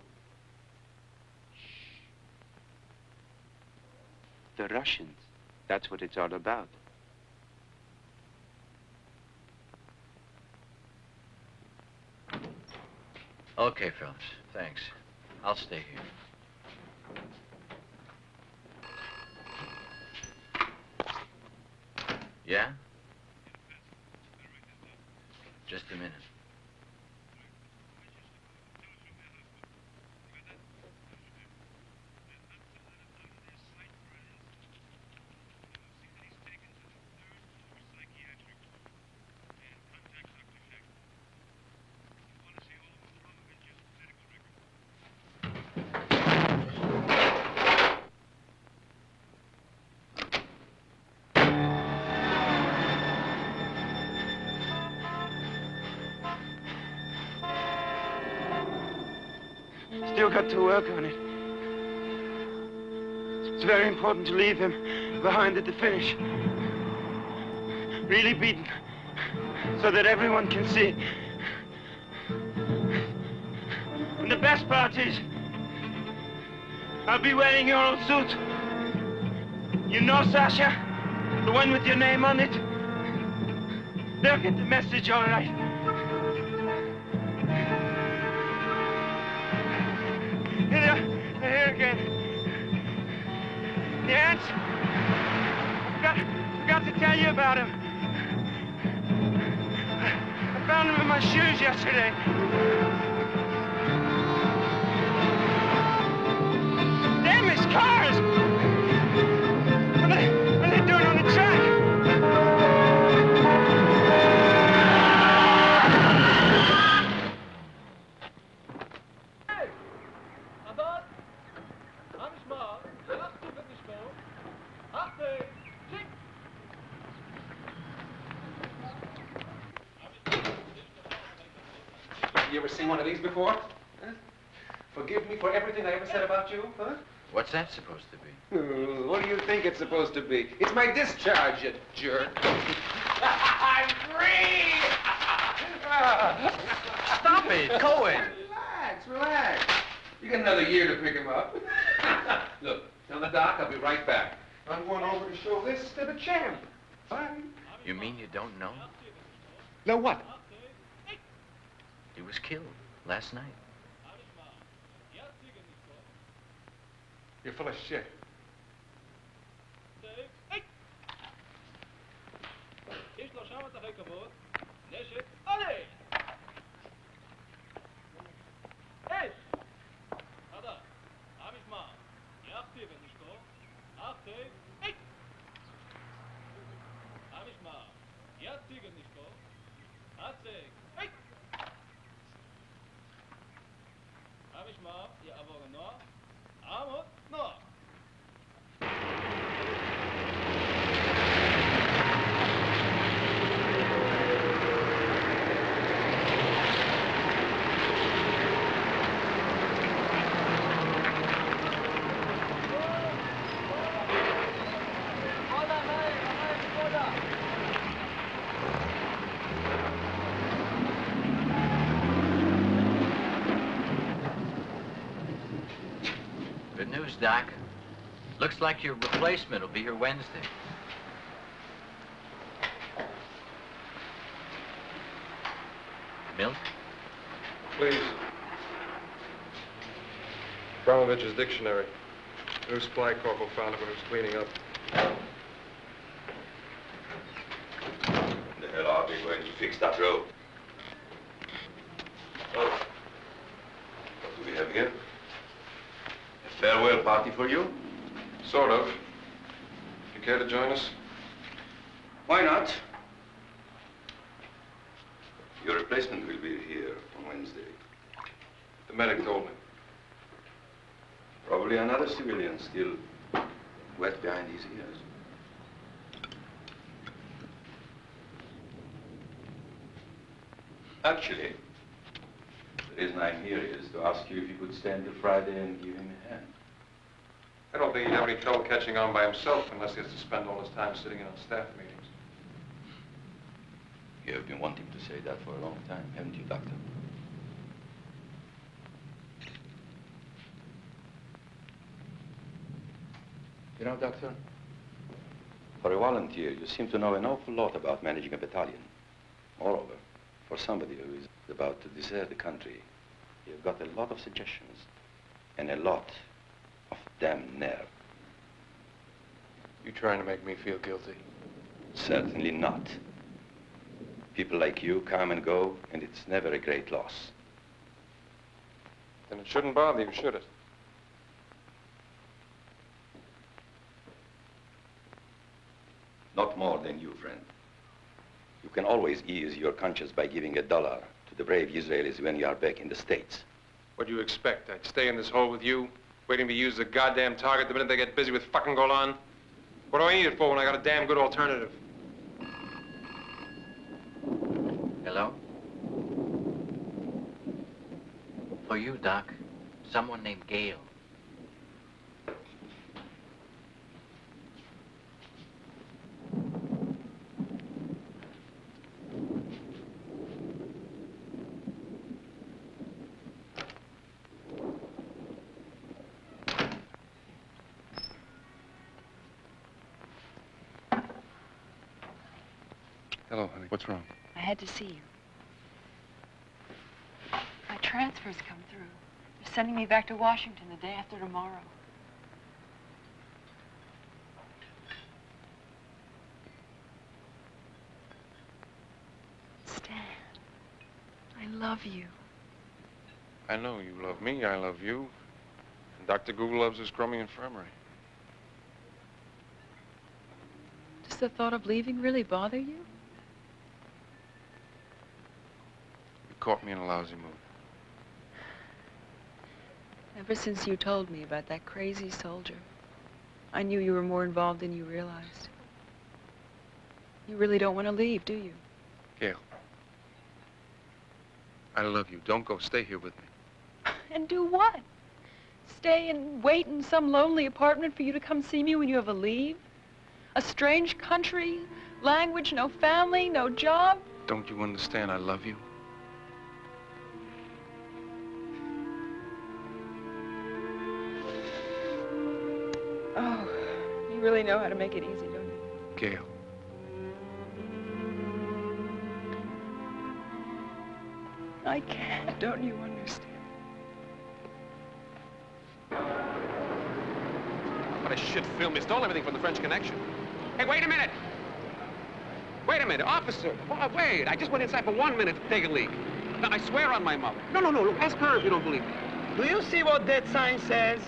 The Russians. That's what it's all about. Okay, fellas. Thanks. I'll stay here. Yeah? Just a minute. Still got to work on it. It's very important to leave him behind at the finish. Really beaten, so that everyone can see. And the best part is, I'll be wearing your old suit. You know, Sasha? The one with your name on it? They'll get the message all right. They're here again. The ants? Forgot to tell you about him. I found him in my shoes yesterday. Damn his cars! What are they doing on the track? ever seen one of these before? Huh? Forgive me for everything I ever said about you, huh? What's that supposed to be? What do you think it's supposed to be? It's my discharge, you jerk. I'm free! Stop it, Cohen! Relax. You got another year to pick him up. Look, tell the doc I'll be right back. I'm going over to show this to the champ. Bye. You mean you don't know? Know what? He was killed last night. You're full of shit. Good news, Doc. Looks like your replacement will be here Wednesday. Milk? Please. Abramovich's dictionary. New supply corporal found it when he was cleaning up. The hell are we going to fix that road? Oh. What do we have here? A farewell party for you? Sort of. You care to join us? Why not? Your replacement will be here on Wednesday. The medic told me. Probably another civilian still wet behind his ears. Actually, the reason I'm here is to ask you if you could stay until Friday and give him a hand. I don't think he'd have any trouble catching on by himself unless he has to spend all his time sitting in on staff meetings. You have been wanting to say that for a long time, haven't you, Doctor? You know, Doctor, for a volunteer, you seem to know an awful lot about managing a battalion. Moreover, for somebody who is about to desert the country, you've got a lot of suggestions and a lot of damn nerve. You trying to make me feel guilty? Certainly not. People like you come and go, and it's never a great loss. Then it shouldn't bother you, should it? Not more than you, friend. You can always ease your conscience by giving $1 to the brave Israelis when you are back in the States. What do you expect? I'd stay in this hole with you, waiting to be used as a goddamn target the minute they get busy with fucking Golan? What do I need it for when I got a damn good alternative? Hello? For you, Doc. Someone named Gail. Hello, honey. What's wrong? I had to see you. My transfer's come through. They're sending me back to Washington the day after tomorrow. Stan, I love you. I know you love me, I love you. And Dr. Google loves his crummy infirmary. Does the thought of leaving really bother you? You caught me in a lousy mood. Ever since you told me about that crazy soldier, I knew you were more involved than you realized. You really don't want to leave, do you? Gail. I love you. Don't go. Stay here with me. And do what? Stay and wait in some lonely apartment for you to come see me when you have a leave? A strange country, language, no family, no job? Don't you understand? I love you. Oh, you really know how to make it easy, don't you? Gail. I can't, don't you understand? What a shit film. You stole everything from the French Connection. Hey, wait a minute. Wait a minute, officer. Wait, I just went inside for 1 minute to take a leak. Now, I swear on my mother. No, look, ask her if you don't believe me. Do you see what that sign says?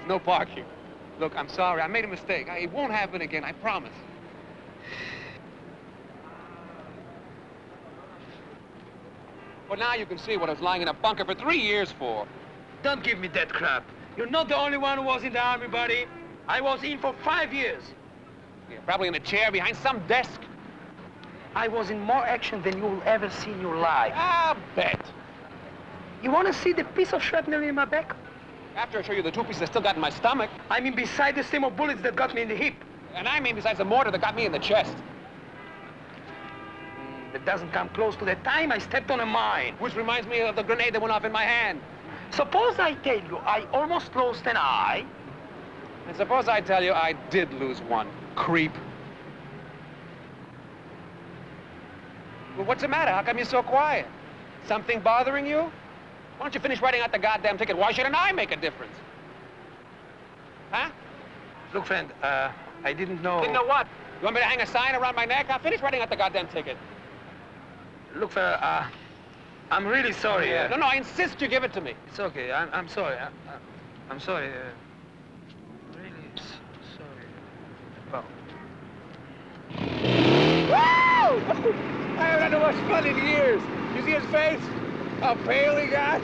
No parking. Look, I'm sorry, I made a mistake. It won't happen again, I promise. Well, now you can see what I was lying in a bunker for 3 years for. Don't give me that crap. You're not the only one who was in the army, buddy. I was in for 5 years. Yeah, probably in a chair behind some desk. I was in more action than you will ever see in your life. I'll bet. You want to see the piece of shrapnel in my back? After I show you the 2 pieces I still got in my stomach. I mean beside the stem of bullets that got me in the hip. And I mean besides the mortar that got me in the chest. That doesn't come close to the time I stepped on a mine. Which reminds me of the grenade that went off in my hand. Suppose I tell you I almost lost an eye. And suppose I tell you I did lose one. Creep. Well, what's the matter? How come you're so quiet? Something bothering you? Why don't you finish writing out the goddamn ticket? Why shouldn't I make a difference? Huh? Look, friend, I didn't know... Didn't know what? You want me to hang a sign around my neck? I'll finish writing out the goddamn ticket. Look, I'm really sorry. No, I insist you give it to me. It's okay. I'm sorry. I'm sorry. Really sorry. Well. Woo! I haven't had much fun in years. You see his face? How pale he got?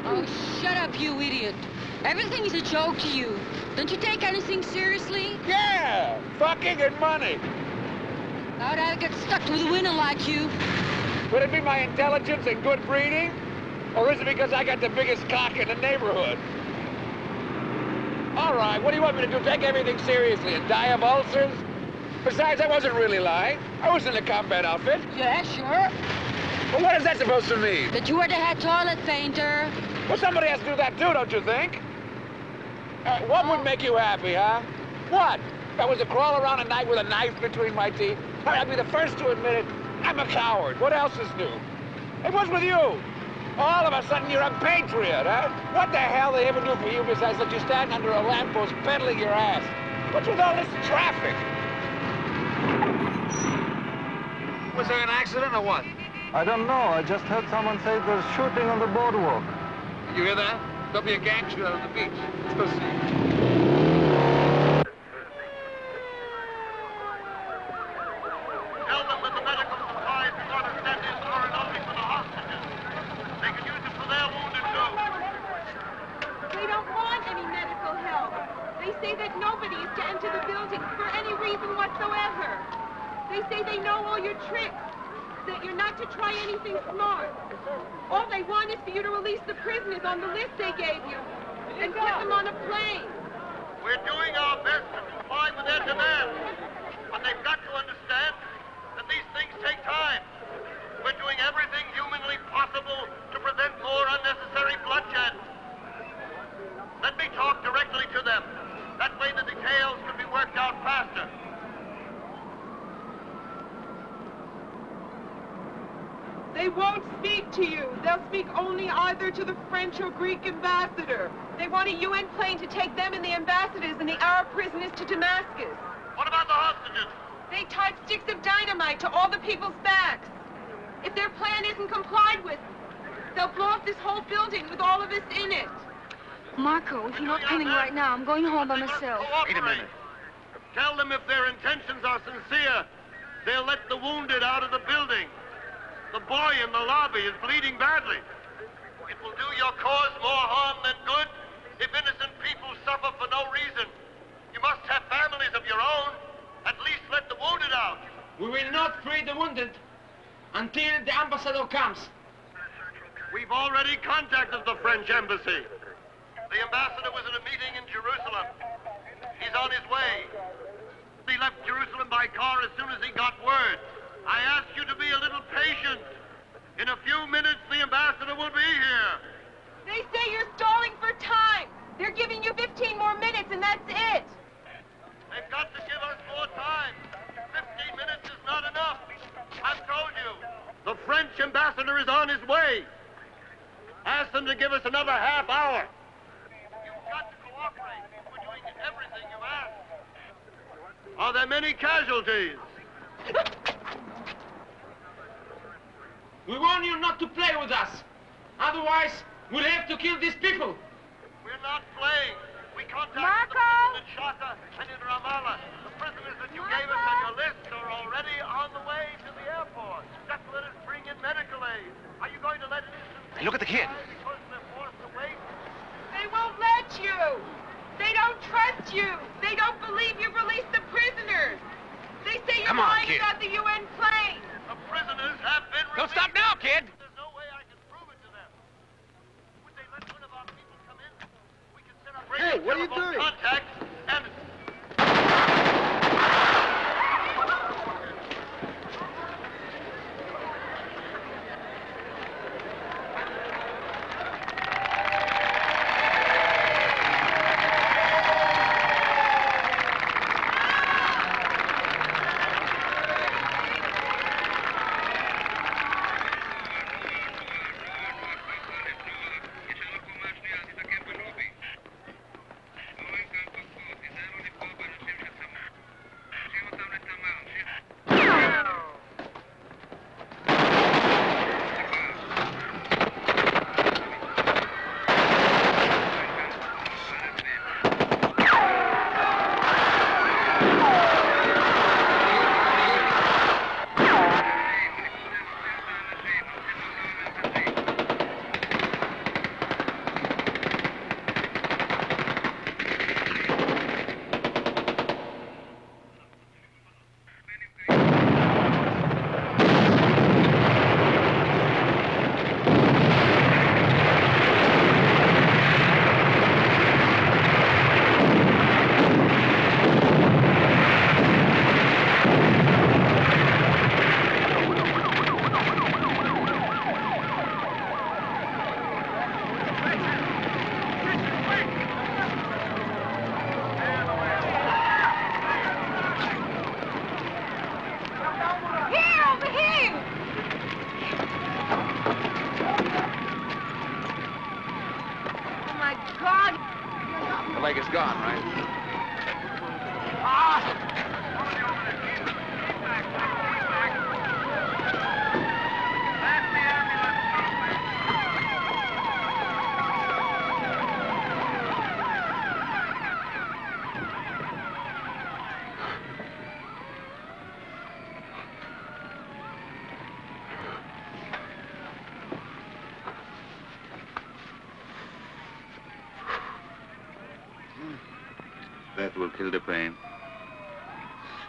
Oh, shut up, you idiot. Everything is a joke to you. Don't you take anything seriously? Yeah, fucking and money. How'd I get stuck with a winner like you? Would it be my intelligence and good breeding? Or is it because I got the biggest cock in the neighborhood? All right, what do you want me to do? Take everything seriously and die of ulcers? Besides, I wasn't really lying. I was in a combat outfit. Yeah, sure. Well, what is that supposed to mean? That you were the head toilet painter. Well, somebody has to do that too, don't you think? What would make you happy, huh? What? If I was to crawl around at night with a knife between my teeth? I'd be the first to admit it. I'm a coward. What else is new? It was with you. All of a sudden, you're a patriot, huh? What the hell they ever do for you besides let you stand under a lamppost peddling your ass? What's with all this traffic? Was there an accident or what? I don't know. I just heard someone say there's shooting on the boardwalk. You hear that? There'll be a gang shootout on the beach. Let's go see. Tell them that the medical supplies we want to send in aren't only for the hostages. They can use it for their wounded too. They don't want any medical help. They say that nobody is to enter the building for any reason whatsoever. They say they know all your tricks, that you're not to try anything smart. All they want is for you to release the prisoners on the list they gave you and put them on a plane. We're doing our best to comply with their demands, but they've got to understand that these things take time. We're doing everything humanly possible to prevent more unnecessary bloodshed. Let me talk directly to them. That way the details can be worked out faster. They won't speak to you. They'll speak only either to the French or Greek ambassador. They want a UN plane to take them and the ambassadors and the Arab prisoners to Damascus. What about the hostages? They tied sticks of dynamite to all the people's backs. If their plan isn't complied with, they'll blow up this whole building with all of us in it. Marco, if you're not coming right now, I'm going home by myself. Wait a minute. Tell them if their intentions are sincere, they'll let the wounded out of the building. The boy in the lobby is bleeding badly. It will do your cause more harm than good if innocent people suffer for no reason. You must have families of your own. At least let the wounded out. We will not free the wounded until the ambassador comes. We've already contacted the French embassy. The ambassador was at a meeting in Jerusalem. He's on his way. He left Jerusalem by car as soon as he got word. I ask you to be a little patient. In a few minutes, the ambassador will be here. They say you're stalling for time. They're giving you 15 more minutes, and that's it. They've got to give us more time. 15 minutes is not enough. I've told you. The French ambassador is on his way. Ask them to give us another half hour. You've got to cooperate. We're doing everything you ask. Are there many casualties? We warn you not to play with us. Otherwise, we'll have to kill these people. We're not playing. We contacted Marco! the prisoners in Shata and in Ramallah. The prisoners that you gave us on your list are already on the way to the airport. Just let us bring in medical aid. Are you going to let innocent Hey, look at the kid. because they're forced to wait? They won't let you. They don't trust you. They don't believe you've released the prisoners. They say you're Come on, lying kid. about the UN plane. The prisoners have been Don't released. stop now, kid. There's no way I can prove it to them. Would they let one of our people come in? We can set up Hey, what are you telephone doing? contact and... The leg is gone, right? That will kill the pain.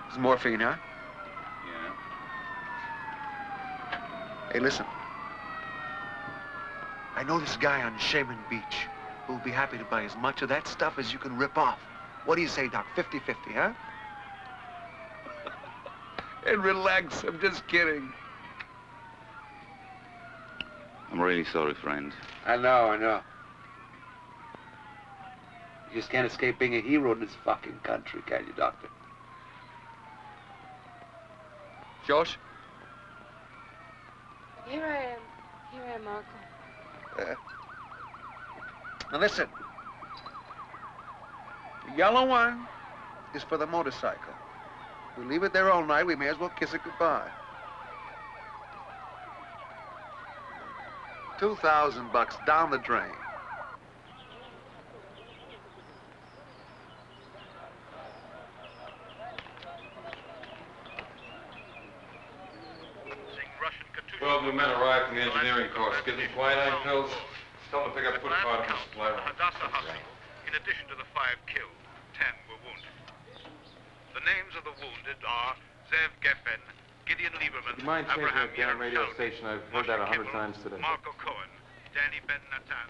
It's morphine, huh? Yeah. Hey, listen. I know this guy on Shaman Beach who'll be happy to buy as much of that stuff as you can rip off. What do you say, Doc? 50-50, huh? And relax, I'm just kidding. I'm really sorry, friend. I know. You just can't escape being a hero in this fucking country, can you, Doctor? Josh? Here I am, Marco. Now listen. The yellow one is for the motorcycle. We leave it there all night, we may as well kiss it goodbye. $2,000 down the drain. Well, new men arrived from the engineering course. Give them quinine pills. Tell them to pick up food part of the supply room. Hadassah Hospital. In addition to the 5 killed, 10 were wounded. The names of the wounded are Zev Geffen, Gideon Lieberman, Do you mind changing Abraham the damn radio Yerushalmi, station? I've heard that 100 times today. Marco Cohen, Danny Ben Natan.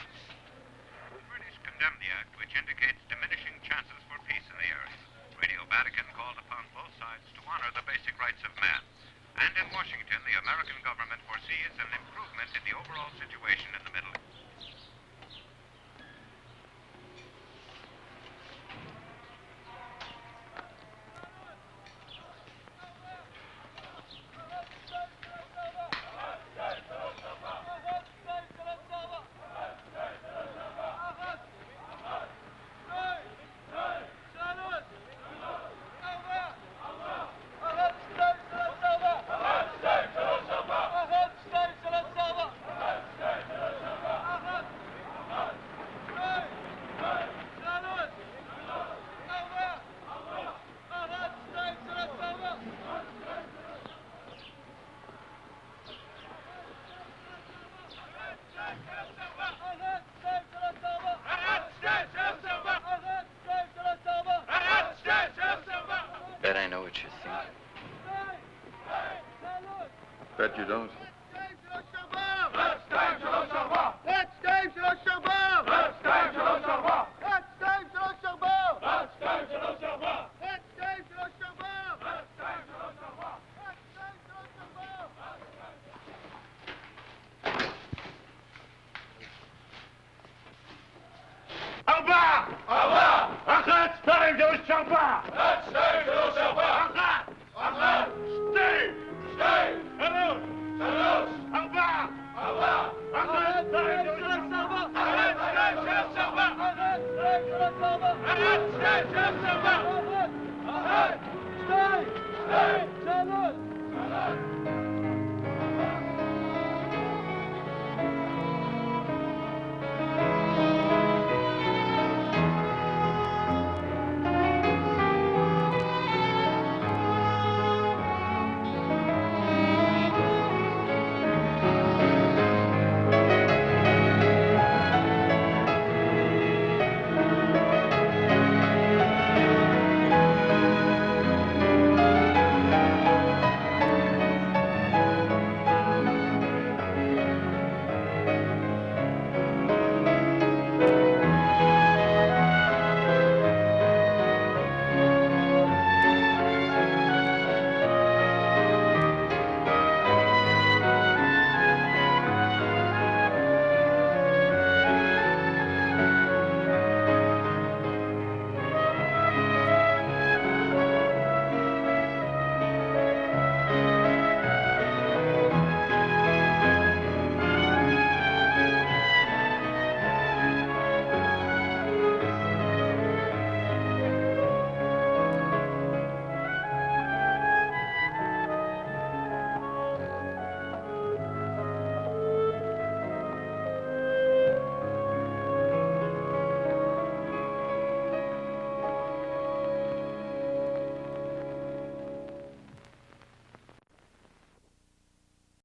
The British condemned the act, which indicates diminishing chances for peace in the area. Radio Vatican called upon both sides to honor the basic rights of man. And in Washington, the American government foresees an improvement in the overall situation in the Middle East. Bet I know what you're thinking. Bet you don't. Stay!